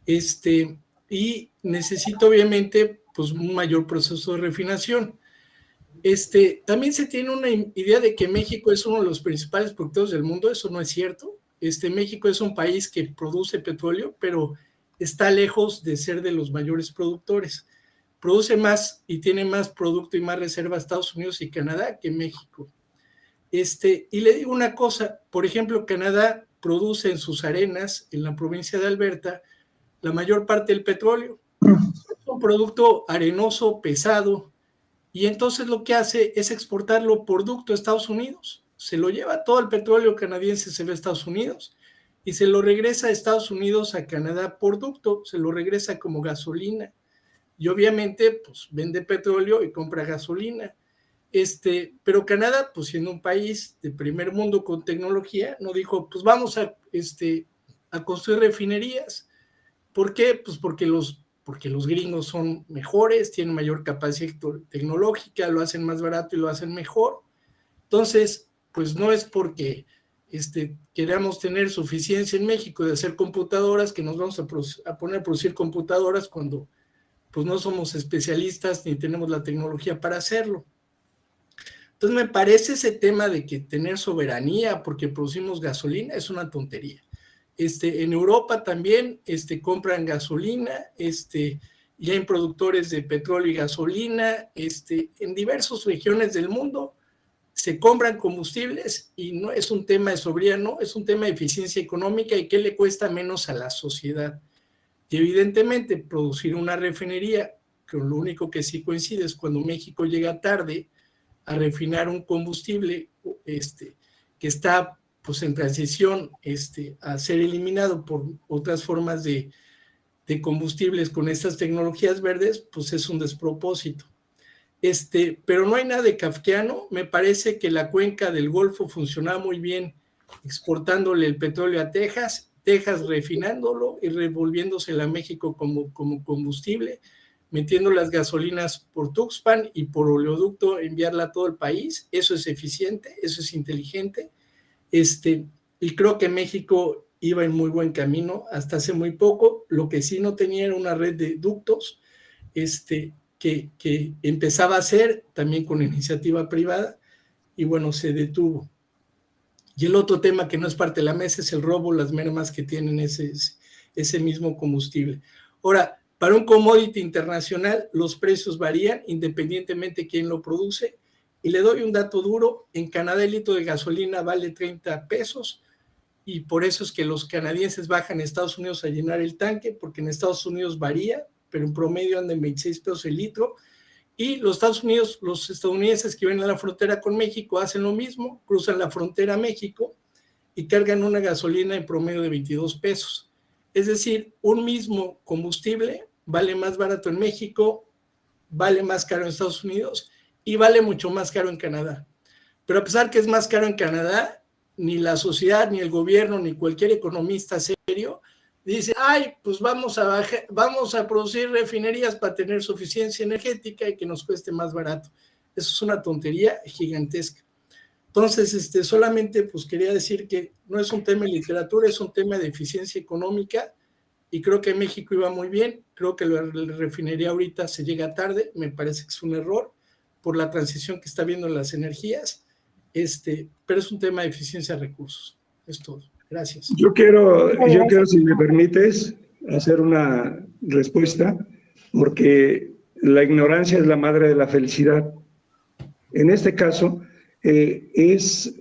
Y necesita obviamente pues un mayor proceso de refinación. También se tiene una idea de que México es uno de los principales productores del mundo. Eso no es cierto. México es un país que produce petróleo, pero está lejos de ser de los mayores productores. Produce más y tiene más producto y más reserva Estados Unidos y Canadá que México. Y le digo una cosa, por ejemplo, Canadá produce en sus arenas, en la provincia de Alberta, la mayor parte del petróleo. Es un producto arenoso, pesado, y entonces lo que hace es exportarlo por ducto a Estados Unidos. Se lo lleva todo el petróleo canadiense, se va a Estados Unidos, y se lo regresa a Estados Unidos a Canadá por ducto, se lo regresa como gasolina. Y obviamente, pues vende petróleo y compra gasolina. Pero Canadá, pues siendo un país de primer mundo con tecnología, no dijo, pues vamos a construir refinerías. ¿Por qué? Pues porque los gringos son mejores, tienen mayor capacidad tecnológica, lo hacen más barato y lo hacen mejor. Entonces, pues no es porque queramos tener suficiencia en México de hacer computadoras que nos vamos a poner a producir computadoras cuando pues no somos especialistas ni tenemos la tecnología para hacerlo. Entonces me parece ese tema de que tener soberanía porque producimos gasolina es una tontería. En Europa también compran gasolina, y hay productores de petróleo y gasolina, en diversas regiones del mundo se compran combustibles y no es un tema de soberanía, no, es un tema de eficiencia económica y qué le cuesta menos a la sociedad. Y evidentemente producir una refinería, que lo único que sí coincide es cuando México llega tarde a refinar un combustible que está pues en transición a ser eliminado por otras formas de combustibles con estas tecnologías verdes, pues es un despropósito. Pero no hay nada de kafkiano. Me parece que la cuenca del Golfo funcionaba muy bien exportándole el petróleo a Texas refinándolo y revolviéndosela a México como combustible, metiendo las gasolinas por Tuxpan y por oleoducto enviarla a todo el país. Eso es eficiente, eso es inteligente. Y creo que México iba en muy buen camino hasta hace muy poco. Lo que sí no tenía era una red de ductos que empezaba a hacer también con iniciativa privada y bueno, se detuvo. Y el otro tema que no es parte de la mesa es el robo, las mermas que tienen ese mismo combustible. Ahora, para un commodity internacional, los precios varían independientemente de quién lo produce. Y le doy un dato duro, en Canadá el litro de gasolina vale 30 pesos y por eso es que los canadienses bajan a Estados Unidos a llenar el tanque, porque en Estados Unidos varía, pero en promedio andan en 26 pesos el litro. Y los estadounidenses que vienen a la frontera con México hacen lo mismo, cruzan la frontera a México y cargan una gasolina en promedio de 22 pesos. Es decir, un mismo combustible vale más barato en México, vale más caro en Estados Unidos y vale mucho más caro en Canadá. Pero a pesar que es más caro en Canadá, ni la sociedad, ni el gobierno, ni cualquier economista serio dice, ay, pues vamos a producir refinerías para tener suficiencia energética y que nos cueste más barato. Eso es una tontería gigantesca. Entonces, solamente pues quería decir que no es un tema de literatura, es un tema de eficiencia económica y creo que México iba muy bien. Creo que la refinería ahorita se llega tarde, me parece que es un error por la transición que está viendo en las energías, pero es un tema de eficiencia de recursos. Es todo. Gracias. Yo quiero, si me permites, hacer una respuesta, porque la ignorancia es la madre de la felicidad. En este caso, es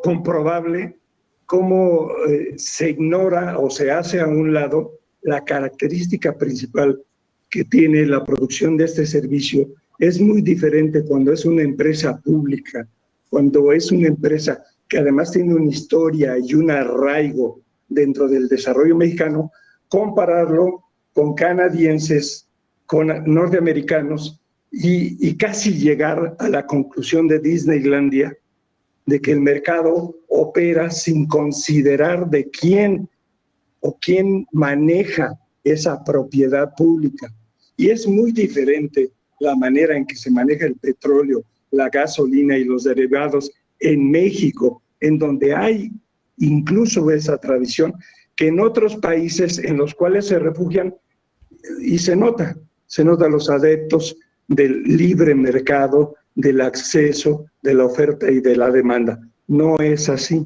comprobable cómo se ignora o se hace a un lado la característica principal que tiene la producción de este servicio. Es muy diferente cuando es una empresa pública, cuando es una empresa que además tiene una historia y un arraigo dentro del desarrollo mexicano, compararlo con canadienses, con norteamericanos y casi llegar a la conclusión de Disneylandia de que el mercado opera sin considerar de quién o quién maneja esa propiedad pública. Y es muy diferente la manera en que se maneja el petróleo, la gasolina y los derivados en México, en donde hay incluso esa tradición, que en otros países en los cuales se refugian, y se nota los adeptos del libre mercado, del acceso, de la oferta y de la demanda. No es así.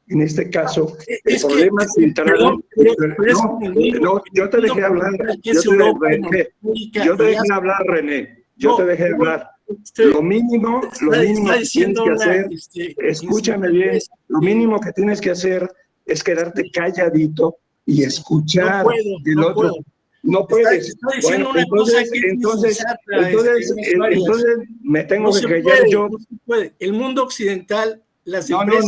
En este caso, el problema central... No, yo te dejé hablar. Yo te dejé hablar, René. Yo te dejé hablar. Lo mínimo que tienes que hacer, escúchame bien, lo mínimo que tienes que hacer es quedarte calladito y escuchar del otro. No puedes. Está diciendo una cosa que entonces me tengo que callar yo. No se puede. El mundo occidental, las empresas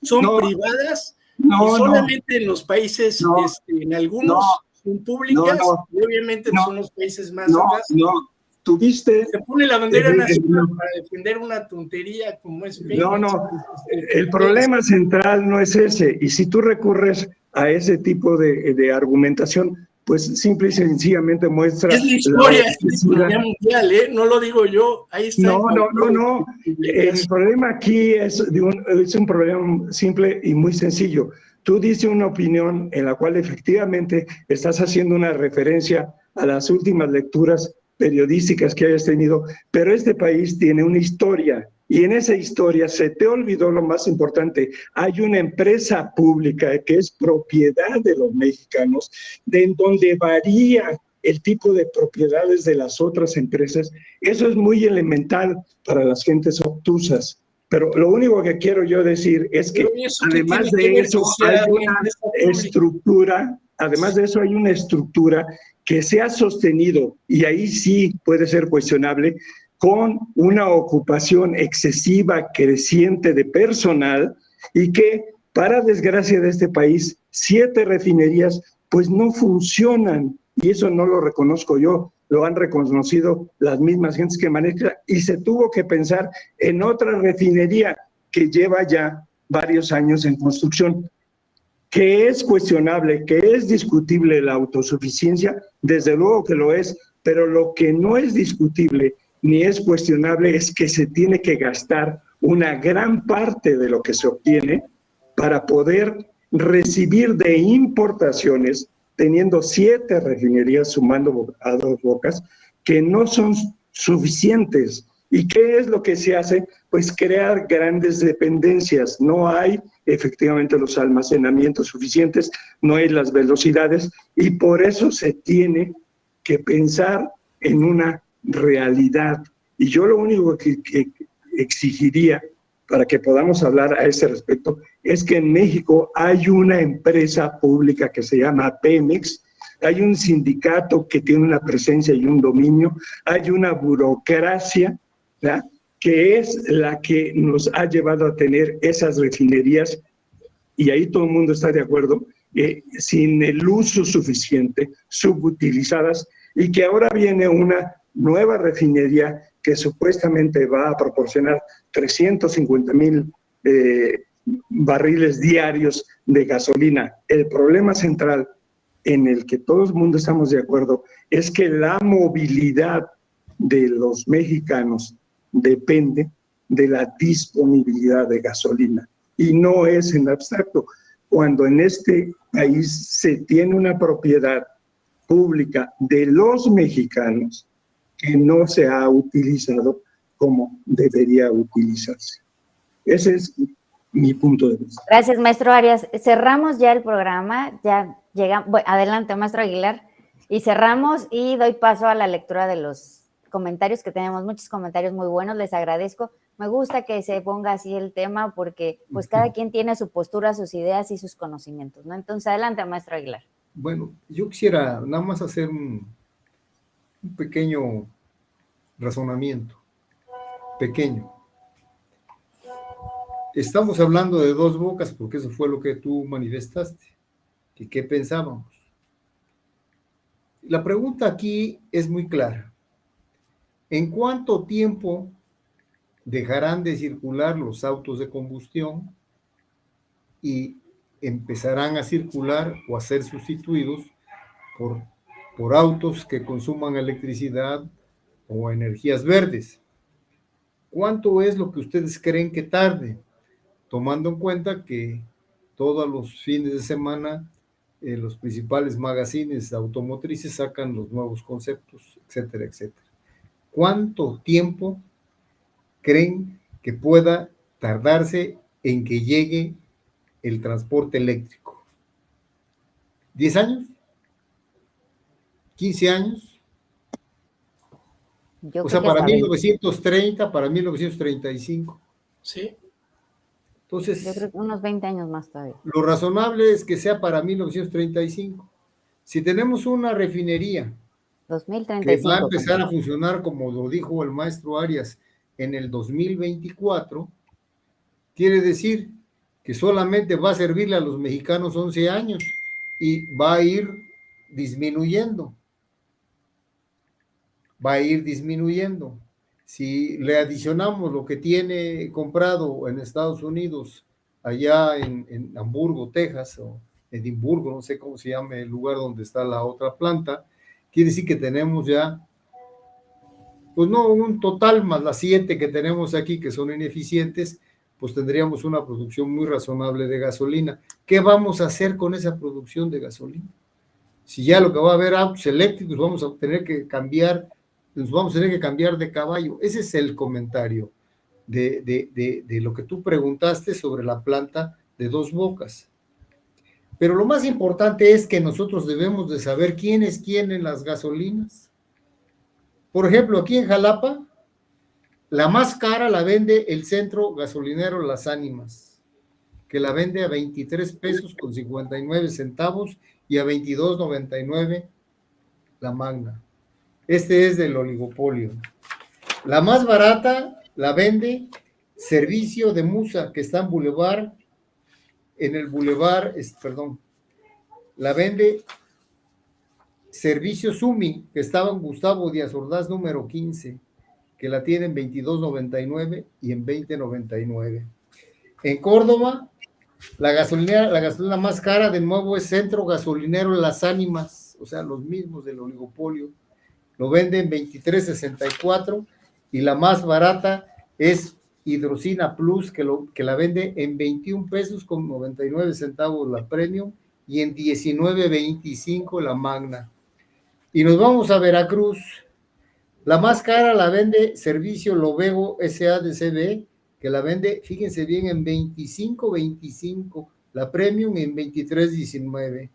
son privadas y solamente en los países, en algunos son públicas y obviamente son los países más atrás. Tuviste... Se pone la bandera nacional para defender una tontería como es... El problema central no es ese. Y si tú recurres a ese tipo de argumentación, pues simple y sencillamente muestra... Es la historia, es la historia mundial, no lo digo yo, ahí está. No. El problema aquí es un problema simple y muy sencillo. Tú dices una opinión en la cual efectivamente estás haciendo una referencia a las últimas lecturas periodísticas que hayas tenido, pero este país tiene una historia y en esa historia se te olvidó lo más importante. Hay una empresa pública que es propiedad de los mexicanos, en donde varía el tipo de propiedades de las otras empresas. Eso es muy elemental para las gentes obtusas. Pero lo único que quiero yo decir es que además de eso hay una estructura que se ha sostenido, y ahí sí puede ser cuestionable, con una ocupación excesiva, creciente de personal, y que, para desgracia de este país, 7 refinerías pues no funcionan, y eso no lo reconozco yo, lo han reconocido las mismas gentes que manejan, y se tuvo que pensar en otra refinería que lleva ya varios años en construcción. Que es cuestionable, que es discutible la autosuficiencia, desde luego que lo es, pero lo que no es discutible ni es cuestionable es que se tiene que gastar una gran parte de lo que se obtiene para poder recibir de importaciones, teniendo 7 refinerías sumando a Dos Bocas, que no son suficientes. ¿Y qué es lo que se hace? Pues crear grandes dependencias. No hay efectivamente los almacenamientos suficientes, no hay las velocidades, y por eso se tiene que pensar en una realidad. Y yo lo único que exigiría para que podamos hablar a ese respecto es que en México hay una empresa pública que se llama Pemex, hay un sindicato que tiene una presencia y un dominio, hay una burocracia, ¿verdad?, que es la que nos ha llevado a tener esas refinerías, y ahí todo el mundo está de acuerdo, sin el uso suficiente, subutilizadas, y que ahora viene una nueva refinería que supuestamente va a proporcionar 350,000 barriles diarios de gasolina. El problema central en el que todo el mundo estamos de acuerdo es que la movilidad de los mexicanos depende de la disponibilidad de gasolina, y no es en abstracto. Cuando en este país se tiene una propiedad pública de los mexicanos que no se ha utilizado como debería utilizarse. Ese es mi punto de vista. Gracias, maestro Arias. Cerramos ya el programa, ya llegamos. Bueno, adelante, maestro Aguilar. Y cerramos y doy paso a la lectura de los comentarios, que tenemos muchos comentarios muy buenos, les agradezco. Me gusta que se ponga así el tema porque pues cada quien tiene su postura, sus ideas y sus conocimientos, ¿no? Entonces, adelante, maestro Aguilar. Bueno, yo quisiera nada más hacer un pequeño razonamiento, pequeño. Estamos hablando de Dos Bocas porque eso fue lo que tú manifestaste. ¿Y qué pensábamos? La pregunta aquí es muy clara. ¿En cuánto tiempo dejarán de circular los autos de combustión y empezarán a circular o a ser sustituidos por autos que consuman electricidad o energías verdes? ¿Cuánto es lo que ustedes creen que tarde? Tomando en cuenta que todos los fines de semana los principales magazines automotrices sacan los nuevos conceptos, etcétera, etcétera. ¿Cuánto tiempo creen que pueda tardarse en que llegue el transporte eléctrico? ¿10 años? ¿15 años? Yo O creo sea, que para hasta 1930, para 1935. Sí. yo Entonces, creo que unos 20 años más todavía. lo razonable es que sea para 1935. Si tenemos una refinería que va a 2035. empezar a funcionar, como lo dijo el maestro Arias, en el 2024, quiere decir que solamente va a servirle a los mexicanos 11 años y va a ir disminuyendo. Va a ir disminuyendo. Si le adicionamos lo que tiene comprado en Estados Unidos, allá en Hamburgo, Texas, o Edimburgo, no sé cómo se llama el lugar donde está la otra planta, quiere decir que tenemos ya, pues no un total más las 7 que tenemos aquí, que son ineficientes, pues tendríamos una producción muy razonable de gasolina. ¿Qué vamos a hacer con esa producción de gasolina? Si ya lo que va a haber autos eléctricos, vamos a tener que cambiar, nos vamos a tener que cambiar de caballo. Ese es el comentario de lo que tú preguntaste sobre la planta de Dos Bocas. Pero lo más importante es que nosotros debemos de saber quién es quién en las gasolinas. Por ejemplo, aquí en Jalapa, la más cara la vende el centro gasolinero Las Ánimas, que la vende a 23 pesos con 59 centavos y a 22.99 la Magna. Este es del oligopolio. La más barata la vende Servicio de Musa, que está en el Boulevard, perdón, la vende Servicio Sumi, que estaba en Gustavo Díaz Ordaz número 15, que la tiene en 22.99 y en 20.99. En Córdoba, la gasolina más cara de nuevo es Centro Gasolinero Las Ánimas, o sea, los mismos del oligopolio. Lo venden 23.64 y la más barata es Hidrocina Plus, que la vende en 21 pesos con 99 centavos la Premium y en 19.25 la Magna. Y nos vamos a Veracruz. La más cara la vende Servicio Lovego SADCB, que la vende, fíjense bien, en 25.25, la Premium en 23.19.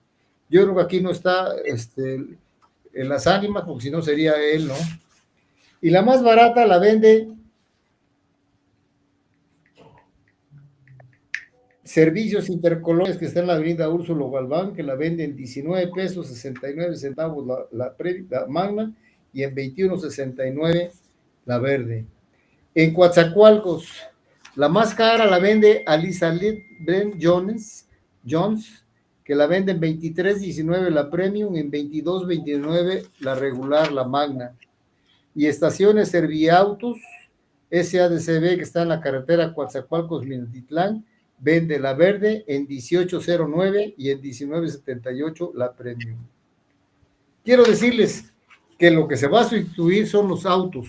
Yo creo que aquí no está en Las Ánimas, porque si no sería él, ¿no? Y la más barata la vende Servicios Intercolonias, que está en la avenida Úrsulo Galván, que la vende en 19 pesos 69 centavos la Magna y en 21.69 la verde. En Coatzacoalcos, la más cara la vende Alisalit Ben Jones, que la vende en 23.19 la Premium, en 22.29 la regular, la Magna. Y Estaciones Serviautos, SADCB, que está en la carretera Coatzacoalcos-Minatitlán, vende la verde en 18.09 y en 19.78 la Premium. Quiero decirles que lo que se va a sustituir son los autos.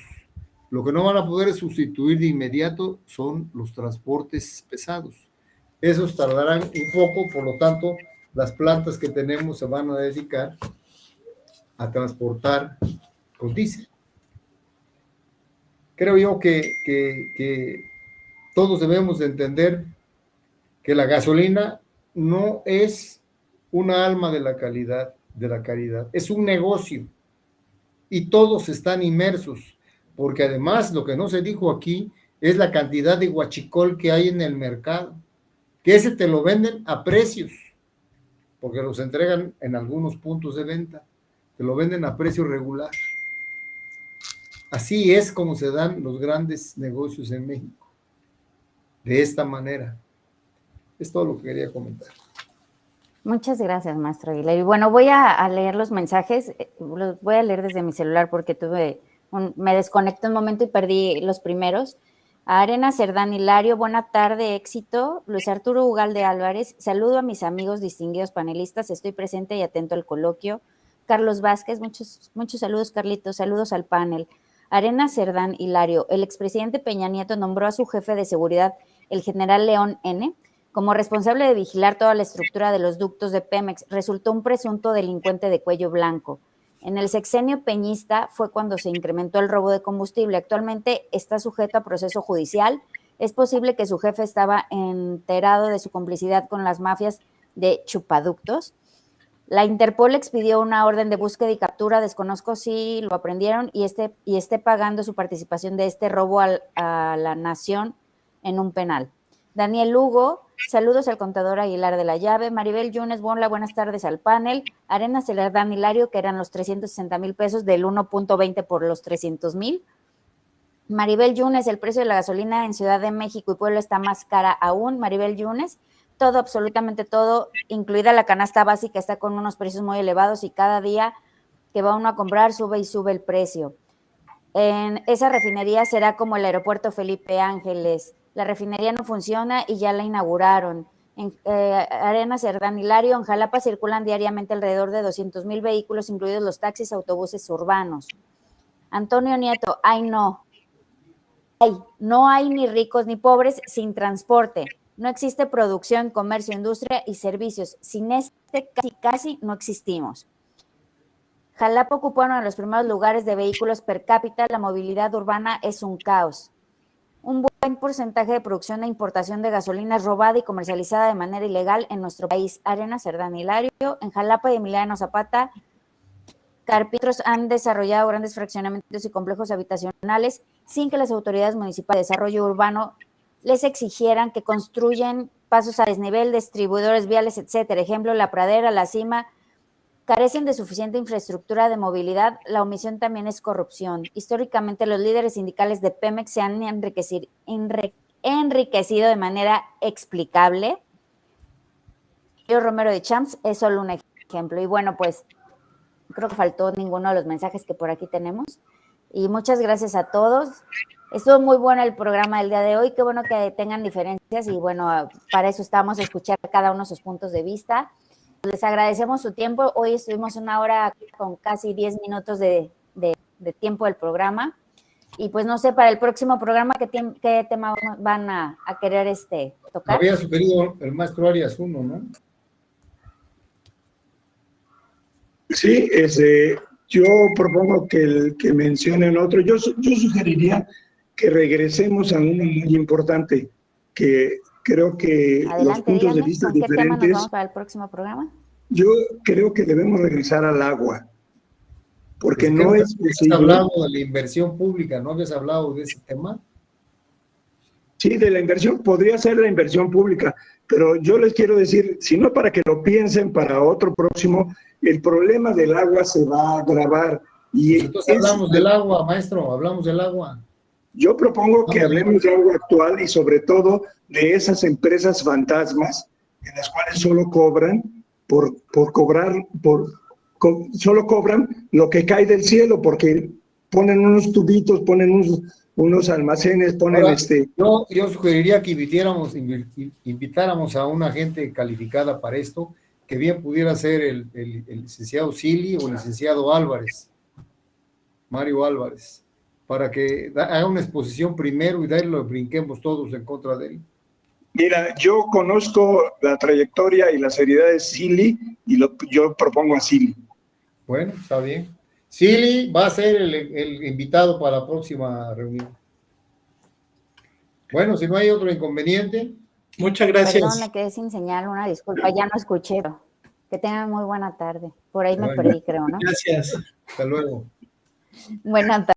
Lo que no van a poder sustituir de inmediato son los transportes pesados. Esos tardarán un poco, por lo tanto, las plantas que tenemos se van a dedicar a transportar con diésel. Creo yo que todos debemos de entender que la gasolina no es una alma de la caridad, es un negocio y todos están inmersos, porque además lo que no se dijo aquí es la cantidad de huachicol que hay en el mercado, que ese te lo venden a precios, porque los entregan en algunos puntos de venta, te lo venden a precio regular. Así es como se dan los grandes negocios en México, de esta manera. Es todo lo que quería comentar. Muchas gracias, maestro Aguilar. Y bueno, voy a leer los mensajes, los voy a leer desde mi celular porque me desconecté un momento y perdí los primeros. Arena Cerdán Hilario, buena tarde, éxito. Luis Arturo Ugalde Álvarez, saludo a mis amigos distinguidos panelistas, estoy presente y atento al coloquio. Carlos Vázquez, muchos saludos, Carlitos, saludos al panel. Arena Cerdán Hilario, el expresidente Peña Nieto nombró a su jefe de seguridad, el general León N., Como responsable de vigilar toda la estructura de los ductos de Pemex, resultó un presunto delincuente de cuello blanco. En el sexenio peñista fue cuando se incrementó el robo de combustible. Actualmente está sujeto a proceso judicial. Es posible que su jefe estaba enterado de su complicidad con las mafias de chupaductos. La Interpol expidió una orden de búsqueda y captura, desconozco si lo aprendieron, y esté pagando su participación de este robo a la nación en un penal. Daniel Lugo, saludos al contador Aguilar de la Llave. Maribel Yunes, buenas tardes al panel. Arena Cerdán Hilario, que eran los 360,000 pesos del 1.20 por los 300,000. Maribel Yunes, el precio de la gasolina en Ciudad de México y Puebla está más cara aún. Maribel Yunes, todo, absolutamente todo, incluida la canasta básica, está con unos precios muy elevados y cada día que va uno a comprar sube y sube el precio. En esa refinería será como el aeropuerto Felipe Ángeles. La refinería no funciona y ya la inauguraron. En Arena Cerdán Hilario, en Jalapa circulan diariamente alrededor de 200,000 vehículos, incluidos los taxis, autobuses urbanos. Antonio Nieto, no hay ni ricos ni pobres sin transporte. No existe producción, comercio, industria y servicios. Sin este casi no existimos. Jalapa ocupa uno de los primeros lugares de vehículos per cápita. La movilidad urbana es un caos. Un buen porcentaje de producción e importación de gasolina es robada y comercializada de manera ilegal en nuestro país. Arena Cerdán Hilario, en Jalapa y Emiliano Zapata, Carpintros han desarrollado grandes fraccionamientos y complejos habitacionales sin que las autoridades municipales de desarrollo urbano les exigieran que construyen pasos a desnivel, distribuidores viales, etcétera. Ejemplo, La Pradera, La Cima, carecen de suficiente infraestructura de movilidad. La omisión también es corrupción. Históricamente, los líderes sindicales de Pemex se han enriquecido de manera explicable. Yo, Romero de Champs, es solo un ejemplo. Y bueno, pues creo que faltó ninguno de los mensajes que por aquí tenemos. Y muchas gracias a todos. Estuvo muy bueno el programa del día de hoy. Qué bueno que tengan diferencias y bueno, para eso estamos, a escuchar cada uno de sus puntos de vista. Les agradecemos su tiempo. Hoy estuvimos 1 hora con casi 10 minutos de tiempo del programa. Y pues no sé, para el próximo programa, ¿qué tema van a querer tocar? Había sugerido el maestro Arias 1, ¿no? Sí, yo propongo que mencionen otro. Yo sugeriría que regresemos a uno muy importante, que creo que adelante, los puntos díganme, de vista ¿con qué tema nos diferentes. vamos para el próximo programa? Yo creo que debemos regresar al agua, porque Pues no es posible. Has hablado de la inversión pública, ¿no habías hablado de ese tema? Sí, de la inversión, podría ser la inversión pública, pero yo les quiero decir, si no para que lo piensen para otro próximo, el problema del agua se va a agravar. Y pues entonces hablamos del agua, maestro, hablamos del agua. Yo propongo que hablemos de agua actual y sobre todo de esas empresas fantasmas en las cuales solo cobran solo cobran lo que cae del cielo, porque ponen unos tubitos, ponen unos almacenes, ponen Ahora, yo sugeriría que invitáramos a una gente calificada para esto, que bien pudiera ser el licenciado Sili o el licenciado Álvarez, Mario Álvarez, para que haga una exposición primero y de ahí lo brinquemos todos en contra de él. Mira, yo conozco la trayectoria y la seriedad de Sili y yo propongo a Sili. Bueno, está bien. Sili va a ser el invitado para la próxima reunión. Bueno, si no hay otro inconveniente. Muchas gracias. Perdón, me quedé sin señal, una disculpa, ya no escuché. Que tengan muy buena tarde. Por ahí me perdí, creo, ¿no? Gracias. Hasta luego. Buenas tardes.